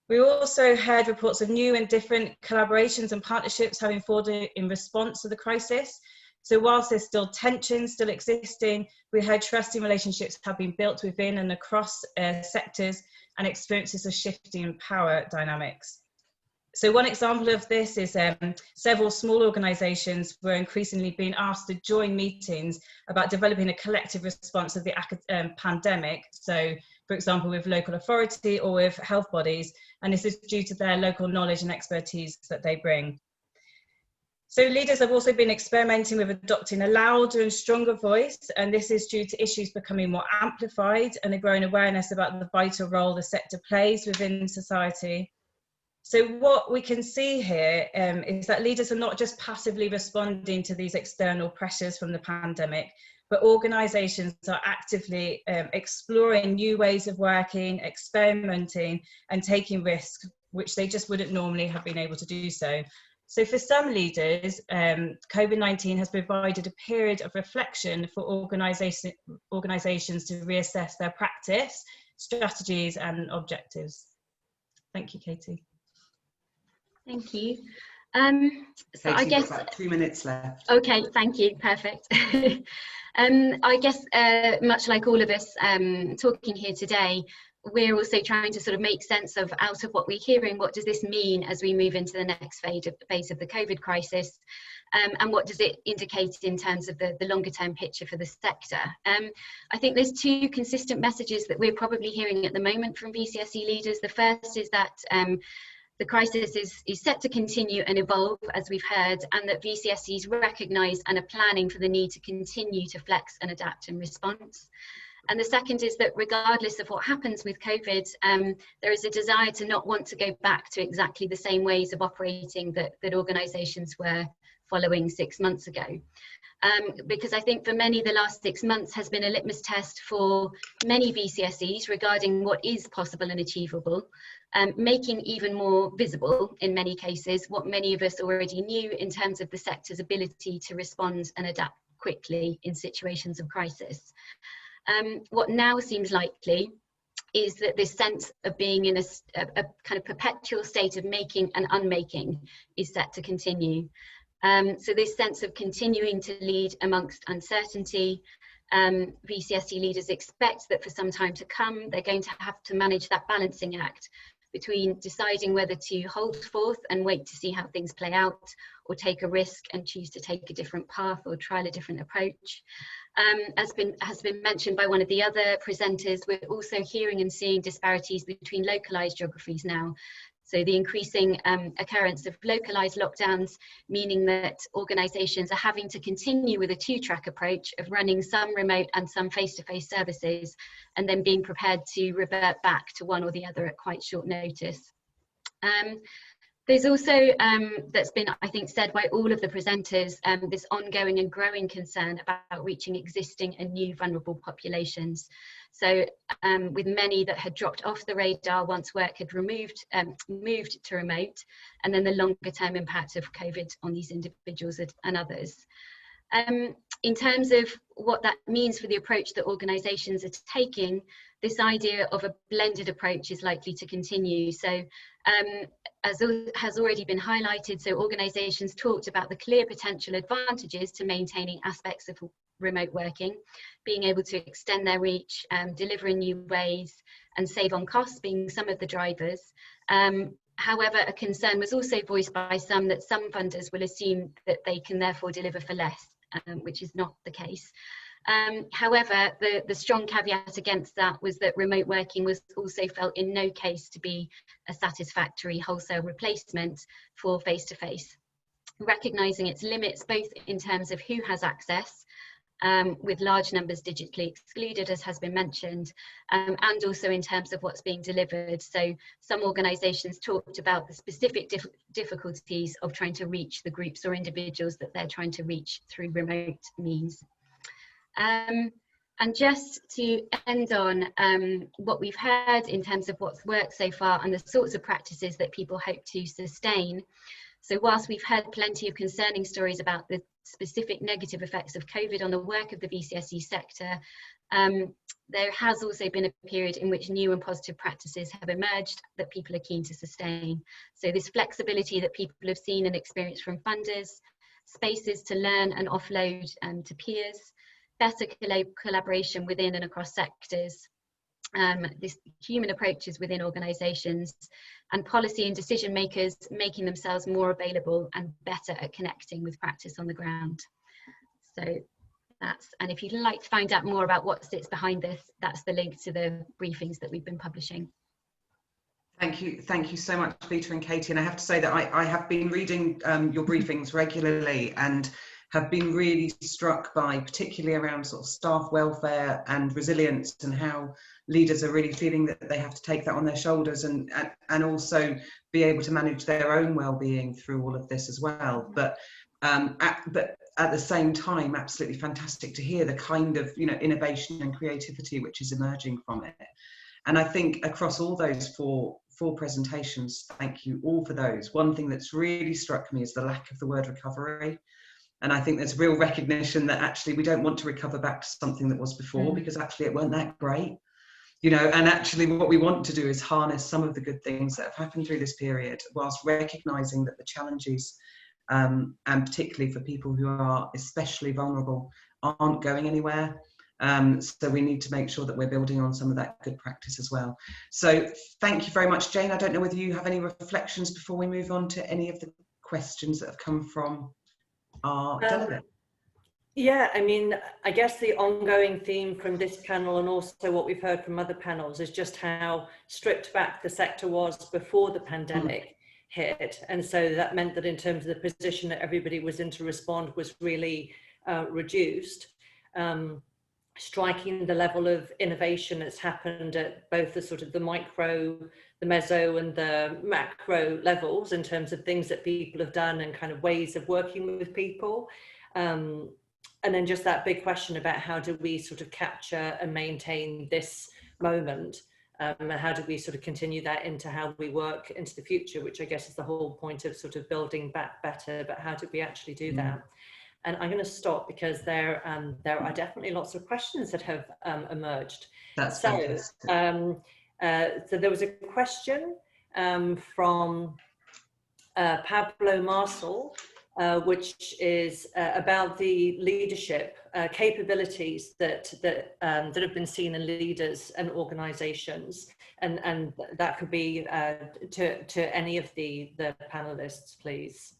We also heard reports of new and different collaborations and partnerships having formed in response to the crisis. So whilst there's still tension still existing, we heard trusting relationships have been built within and across sectors and experiences of shifting power dynamics. So one example of this is several small organisations were increasingly being asked to join meetings about developing a collective response to the pandemic. So for example, with local authority or with health bodies, and this is due to their local knowledge and expertise that they bring. So leaders have also been experimenting with adopting a louder and stronger voice, and this is due to issues becoming more amplified and a growing awareness about the vital role the sector plays within society. So what we can see here is that leaders are not just passively responding to these external pressures from the pandemic, but organisations are actively exploring new ways of working, experimenting and taking risks, which they just wouldn't normally have been able to do so. So for some leaders, COVID-19 has provided a period of reflection for organisations to reassess their practice, strategies and objectives. Thank you, Katie. Thank you. Katie, So I guess about 2 minutes left. Okay, thank you, perfect. I guess much like all of us talking here today, we're also trying to sort of make sense of out of what we're hearing, what does this mean as we move into the next phase of the COVID crisis, and what does it indicate in terms of the longer term picture for the sector. I think there's two consistent messages that we're probably hearing at the moment from BCSE leaders. The first is that the crisis is set to continue and evolve, as we've heard, and that VCSEs recognise and are planning for the need to continue to flex and adapt in response. And the second is that regardless of what happens with COVID, there is a desire to not want to go back to exactly the same ways of operating that organisations were following 6 months ago. Because I think for many, the last 6 months has been a litmus test for many VCSEs regarding what is possible and achievable, making even more visible in many cases what many of us already knew in terms of the sector's ability to respond and adapt quickly in situations of crisis. What now seems likely is that this sense of being in a kind of perpetual state of making and unmaking is set to continue. So this sense of continuing to lead amongst uncertainty, VCSE leaders expect that for some time to come, they're going to have to manage that balancing act between deciding whether to hold forth and wait to see how things play out, or take a risk and choose to take a different path or trial a different approach. As has been mentioned by one of the other presenters, we're also hearing and seeing disparities between localised geographies now. So the increasing occurrence of localised lockdowns, meaning that organisations are having to continue with a two-track approach of running some remote and some face-to-face services, and then being prepared to revert back to one or the other at quite short notice. There's also, that's been, I think, said by all of the presenters, this ongoing and growing concern about reaching existing and new vulnerable populations. So with many that had dropped off the radar once work had moved to remote, and then the longer term impact of COVID on these individuals and others. In terms of what that means for the approach that organisations are taking, this idea of a blended approach is likely to continue. So as has already been highlighted, so organisations talked about the clear potential advantages to maintaining aspects of remote working, being able to extend their reach, deliver in new ways and save on costs being some of the drivers. However, a concern was also voiced by some that some funders will assume that they can therefore deliver for less, which is not the case. However, the strong caveat against that was that remote working was also felt in no case to be a satisfactory wholesale replacement for face-to-face, recognising its limits both in terms of who has access, with large numbers digitally excluded, as has been mentioned, and also in terms of what's being delivered. So some organisations talked about the specific difficulties of trying to reach the groups or individuals that they're trying to reach through remote means. And just to end on what we've heard in terms of what's worked so far and the sorts of practices that people hope to sustain. So whilst we've heard plenty of concerning stories about the specific negative effects of COVID on the work of the BCSC sector, there has also been a period in which new and positive practices have emerged that people are keen to sustain. So this flexibility that people have seen and experienced from funders, spaces to learn and offload to peers, better collaboration within and across sectors, this human approaches within organisations, and policy and decision makers making themselves more available and better at connecting with practice on the ground. So that's, and if you'd like to find out more about what sits behind this, that's the link to the briefings that we've been publishing. Thank you so much, Vita and Katie. And I have to say that I have been reading your briefings regularly and have been really struck by, particularly around sort of staff welfare and resilience, and how leaders are really feeling that they have to take that on their shoulders and also be able to manage their own well-being through all of this as well. But at the same time, absolutely fantastic to hear the kind of, you know, innovation and creativity which is emerging from it. And I think across all those four presentations, thank you all for those. One thing that's really struck me is the lack of the word recovery. And I think there's real recognition that actually we don't want to recover back to something that was before, because actually it weren't that great, you know. And actually what we want to do is harness some of the good things that have happened through this period, whilst recognising that the challenges, and particularly for people who are especially vulnerable, aren't going anywhere. So we need to make sure that we're building on some of that good practice as well. So thank you very much, Jane. I don't know whether you have any reflections before we move on to any of the questions that have come from our delegate. Yeah, I mean, I guess the ongoing theme from this panel and also what we've heard from other panels is just how stripped back the sector was before the pandemic hit. And so that meant that in terms of the position that everybody was in to respond was really reduced. Striking the level of innovation that's happened at both the sort of the micro, the meso and the macro levels in terms of things that people have done and kind of ways of working with people. And then just that big question about how do we sort of capture and maintain this moment, and how do we sort of continue that into how we work into the future, which I guess is the whole point of sort of building back better, but how do we actually do that? And I'm going to stop because there are definitely lots of questions that have emerged. That's so, fantastic. So there was a question from Pablo Marcel, which is about the leadership capabilities that have been seen in leaders and organisations, and that could be to any of the panelists, please.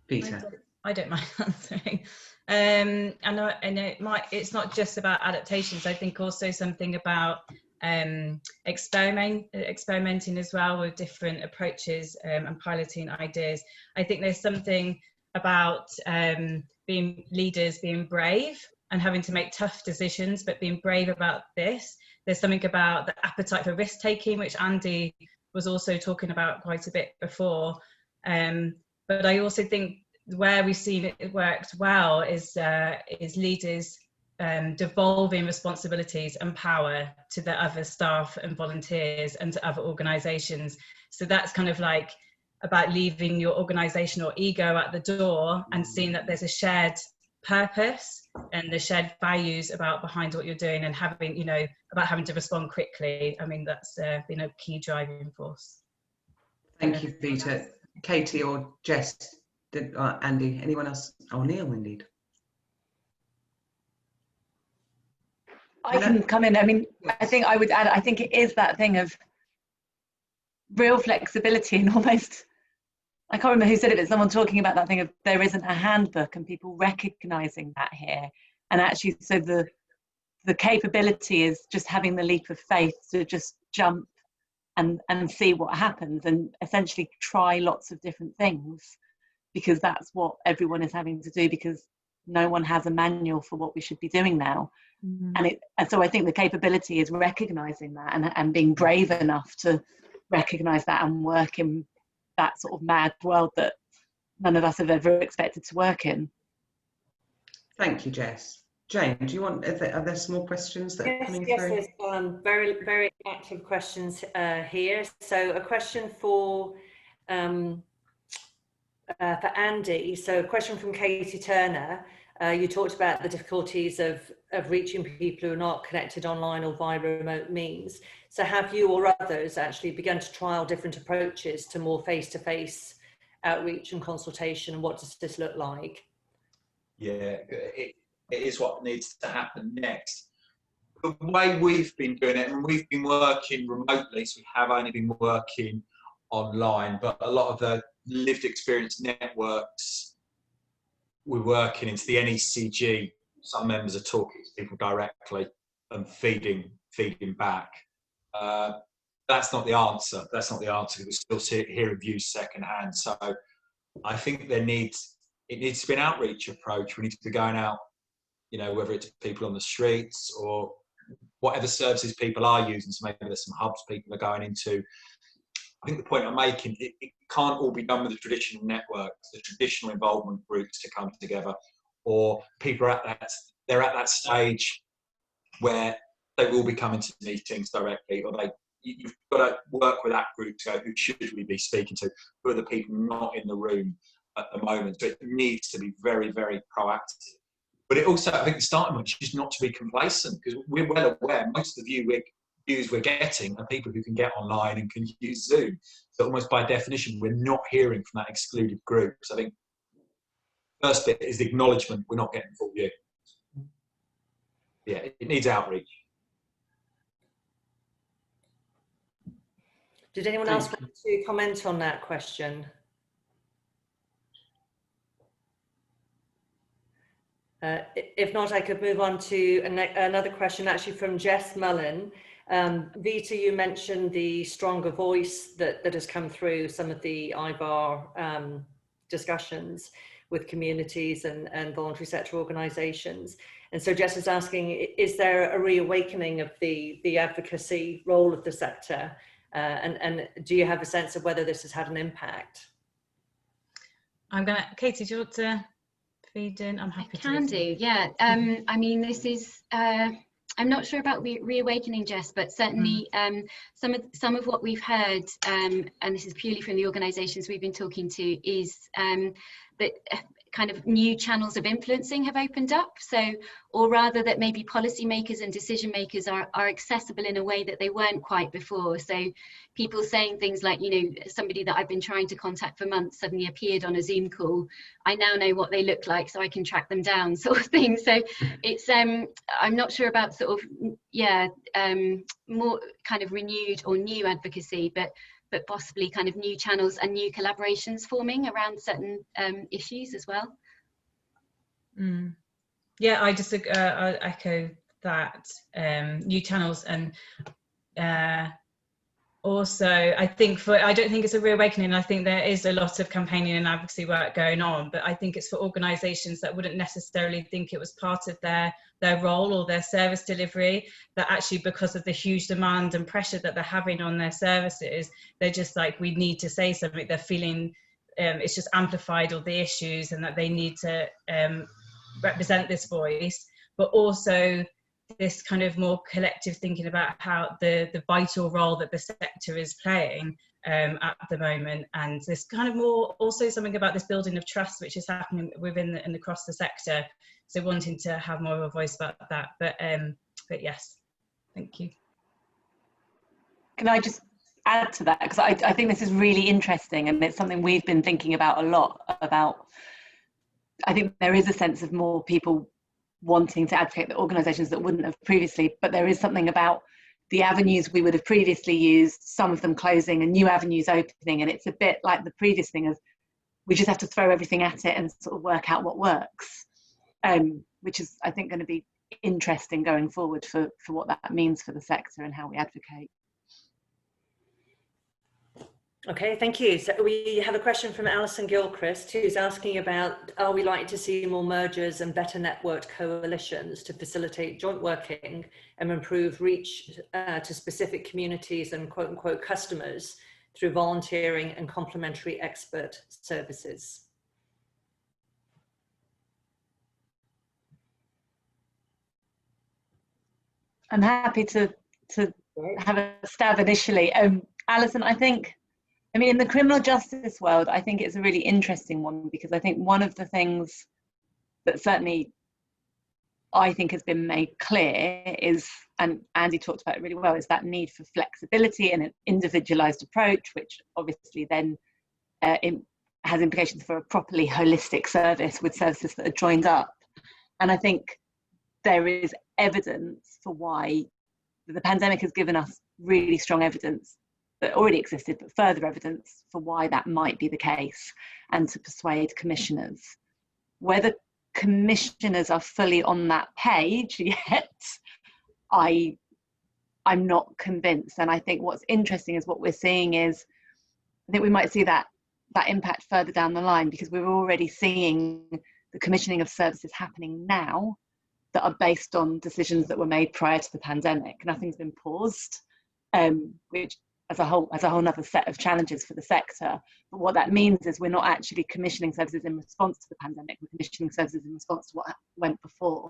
Peter. I don't mind answering. I know it's not just about adaptations. I think also something about experimenting as well with different approaches and piloting ideas. I think there's something about being leaders, being brave and having to make tough decisions, but being brave about this. There's something about the appetite for risk taking, which Andy was also talking about quite a bit before. But I also think where we've seen it worked well is leaders devolving responsibilities and power to the other staff and volunteers and to other organisations. So that's kind of like about leaving your organisational ego at the door and seeing that there's a shared purpose and the shared values about behind what you're doing, and having, you know, about having to respond quickly. I mean, that's been a key driving force. Thank you, Vita. Katie or Jess, Andy, anyone else? Oh, Neil, indeed. I can come in. I mean, I think I would add, I think it is that thing of real flexibility and almost, I can't remember who said it, but someone talking about that thing of there isn't a handbook and people recognizing that here. And actually, so the capability is just having the leap of faith to just jump and see what happens and essentially try lots of different things, because that's what everyone is having to do, because no one has a manual for what we should be doing now. And so I think the capability is recognizing that and being brave enough to recognize that and work in that sort of mad world that none of us have ever expected to work in. Thank you, Jess. Jane, do you want, are there some more questions that are coming through? Yes, there's very, very active questions here. So a question for Andy. So a question from Katie Turner. You talked about the difficulties of reaching people who are not connected online or via remote means. So have you or others actually begun to trial different approaches to more face-to-face outreach and consultation? And what does this look like? Yeah, it is what needs to happen next. The way we've been doing it, and we've been working remotely, so we have only been working online, but a lot of the lived experience networks we're working into the NECG, some members are talking to people directly and feeding back. That's not the answer. That's not the answer. We're still hearing views secondhand. So I think it needs to be an outreach approach. We need to be going out, you know, whether it's people on the streets or whatever services people are using. So maybe there's some hubs people are going into. I think the point I'm making, it can't all be done with the traditional networks, the traditional involvement groups to come together, or people are at that stage where they will be coming to meetings directly, or you've got to work with that group to go, who should we be speaking to? Who are the people not in the room at the moment? So it needs to be very, very proactive. But it also, I think the starting point is just not to be complacent, because we're well aware most of the views we're getting are people who can get online and can use Zoom. So almost by definition, we're not hearing from that excluded group. So I think first bit is the acknowledgement we're not getting full view. Yeah, it needs outreach. Did anyone else want to comment on that question? If not, I could move on to another question, actually from Jess Mullen. Vita, you mentioned the stronger voice that has come through some of the IVAR discussions with communities and voluntary sector organisations. And so Jess is asking, is there a reawakening of the advocacy role of the sector? And do you have a sense of whether this has had an impact? Katie, do you want to feed in? I'm happy to. Can do, yeah. I mean, this is, I'm not sure about reawakening, Jess, but certainly some of what we've heard, and this is purely from the organisations we've been talking to, is that kind of new channels of influencing have opened up. So, or rather that maybe policymakers and decision makers are accessible in a way that they weren't quite before. So people saying things like, you know, somebody that I've been trying to contact for months suddenly appeared on a Zoom call. I now know what they look like, so I can track them down, sort of thing. So it's, I'm not sure about sort of, more kind of renewed or new advocacy, but possibly kind of new channels and new collaborations forming around certain issues as well. Yeah, I just I echo that, new channels, and also I think I don't think it's a reawakening. I think there is a lot of campaigning and advocacy work going on, but I think it's for organisations that wouldn't necessarily think it was part of their role or their service delivery, that actually because of the huge demand and pressure that they're having on their services, they're just like, we need to say something. They're feeling it's just amplified all the issues, and that they need to represent this voice, but also this kind of more collective thinking about how the vital role that the sector is playing at the moment, and this kind of more also something about this building of trust which is happening within and across the sector. So wanting to have more of a voice about that, but yes, thank you. Can I just add to that, because I think this is really interesting, and it's something we've been thinking about a lot about. I think there is a sense of more people wanting to advocate the organisations that wouldn't have previously, but there is something about the avenues we would have previously used, some of them closing and new avenues opening, and it's a bit like the previous thing of we just have to throw everything at it and sort of work out what works, which is, I think, going to be interesting going forward for what that means for the sector and how we advocate. Okay, thank you. So we have a question from Alison Gilchrist, who's asking about, are we likely to see more mergers and better networked coalitions to facilitate joint working and improve reach to specific communities and quote unquote customers through volunteering and complementary expert services? I'm happy to have a stab initially. Alison, I mean, in the criminal justice world, I think it's a really interesting one, because I think one of the things that certainly I think has been made clear is, and Andy talked about it really well, is that need for flexibility and an individualised approach, which obviously then has implications for a properly holistic service with services that are joined up. And I think there is evidence for why the pandemic has given us really strong evidence that already existed, but further evidence for why that might be the case, and to persuade commissioners. Whether commissioners are fully on that page yet, I'm not convinced. And I think what's interesting is what we're seeing is, I think we might see that impact further down the line, because we're already seeing the commissioning of services happening now that are based on decisions that were made prior to the pandemic. Nothing's been paused, which as a whole other set of challenges for the sector. But what that means is we're not actually commissioning services in response to the pandemic, we're commissioning services in response to what went before.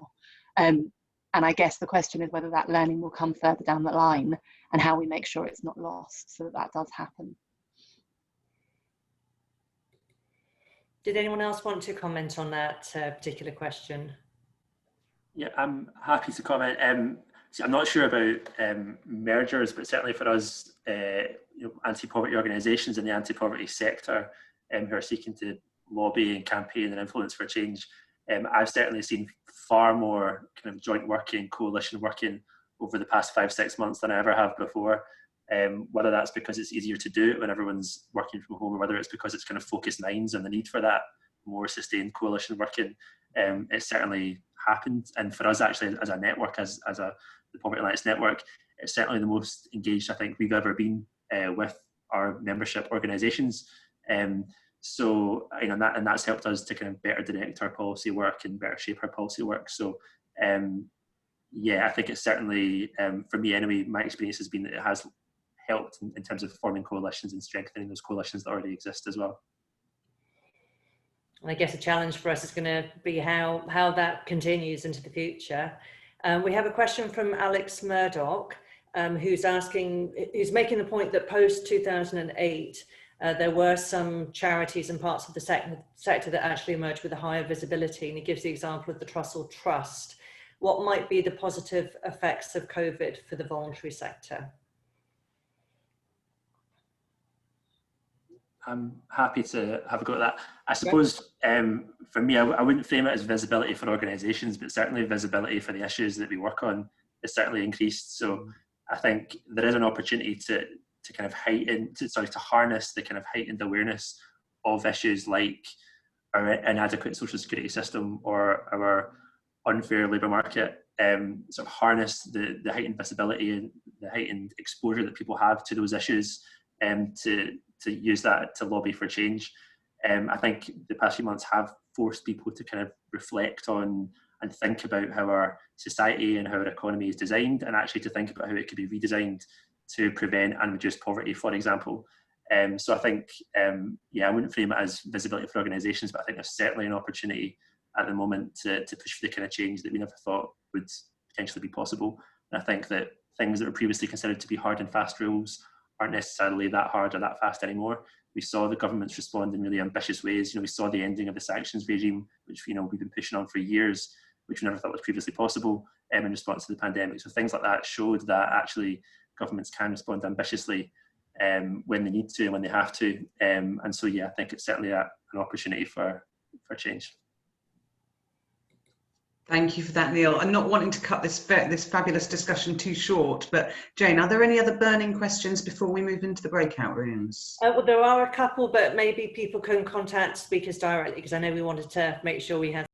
And I guess the question is whether that learning will come further down the line, and how we make sure it's not lost so that that does happen. Did anyone else want to comment on that particular question? Yeah, I'm happy to comment. So I'm not sure about mergers, but certainly for us, anti-poverty organisations in the anti-poverty sector who are seeking to lobby and campaign and influence for change, I've certainly seen far more kind of joint working, coalition working over the past 5-6 months than I ever have before. Whether that's because it's easier to do it when everyone's working from home, or whether it's because it's kind of focused minds on the need for that more sustained coalition working, it certainly happened. And for us, actually, as a network, as the Poverty Alliance network, it's certainly the most engaged I think we've ever been with our membership organisations. So and that's helped us to kind of better direct our policy work and better shape our policy work. So yeah, I think it's certainly, for me anyway, my experience has been that it has helped in terms of forming coalitions and strengthening those coalitions that already exist as well. I guess a challenge for us is going to be how that continues into the future. We have a question from Alex Murdoch, who's making the point that post 2008, there were some charities and parts of the sector that actually emerged with a higher visibility, and he gives the example of the Trussell Trust. What might be the positive effects of COVID for the voluntary sector? I'm happy to have a go at that. I suppose for me, I wouldn't frame it as visibility for organisations, but certainly visibility for the issues that we work on is certainly increased. So I think there is an opportunity to kind of harness the kind of heightened awareness of issues like our inadequate social security system or our unfair labour market, sort of harness the heightened visibility and the heightened exposure that people have to those issues, to use that to lobby for change. I think the past few months have forced people to kind of reflect on and think about how our society and how our economy is designed, and actually to think about how it could be redesigned to prevent and reduce poverty, for example. So I think, yeah, I wouldn't frame it as visibility for organisations, but I think there's certainly an opportunity at the moment to push for the kind of change that we never thought would potentially be possible. And I think that things that were previously considered to be hard and fast rules aren't necessarily that hard or that fast anymore. We saw the governments respond in really ambitious ways. We saw the ending of the sanctions regime, which we've been pushing on for years, which we never thought was previously possible in response to the pandemic. So things like that showed that actually governments can respond ambitiously when they need to and when they have to. And so, yeah, I think it's certainly an opportunity for change. Thank you for that, Neil. I'm not wanting to cut this fabulous discussion too short, but Jane, are there any other burning questions before we move into the breakout rooms? Well, there are a couple, but maybe people can contact speakers directly, because I know we wanted to make sure we had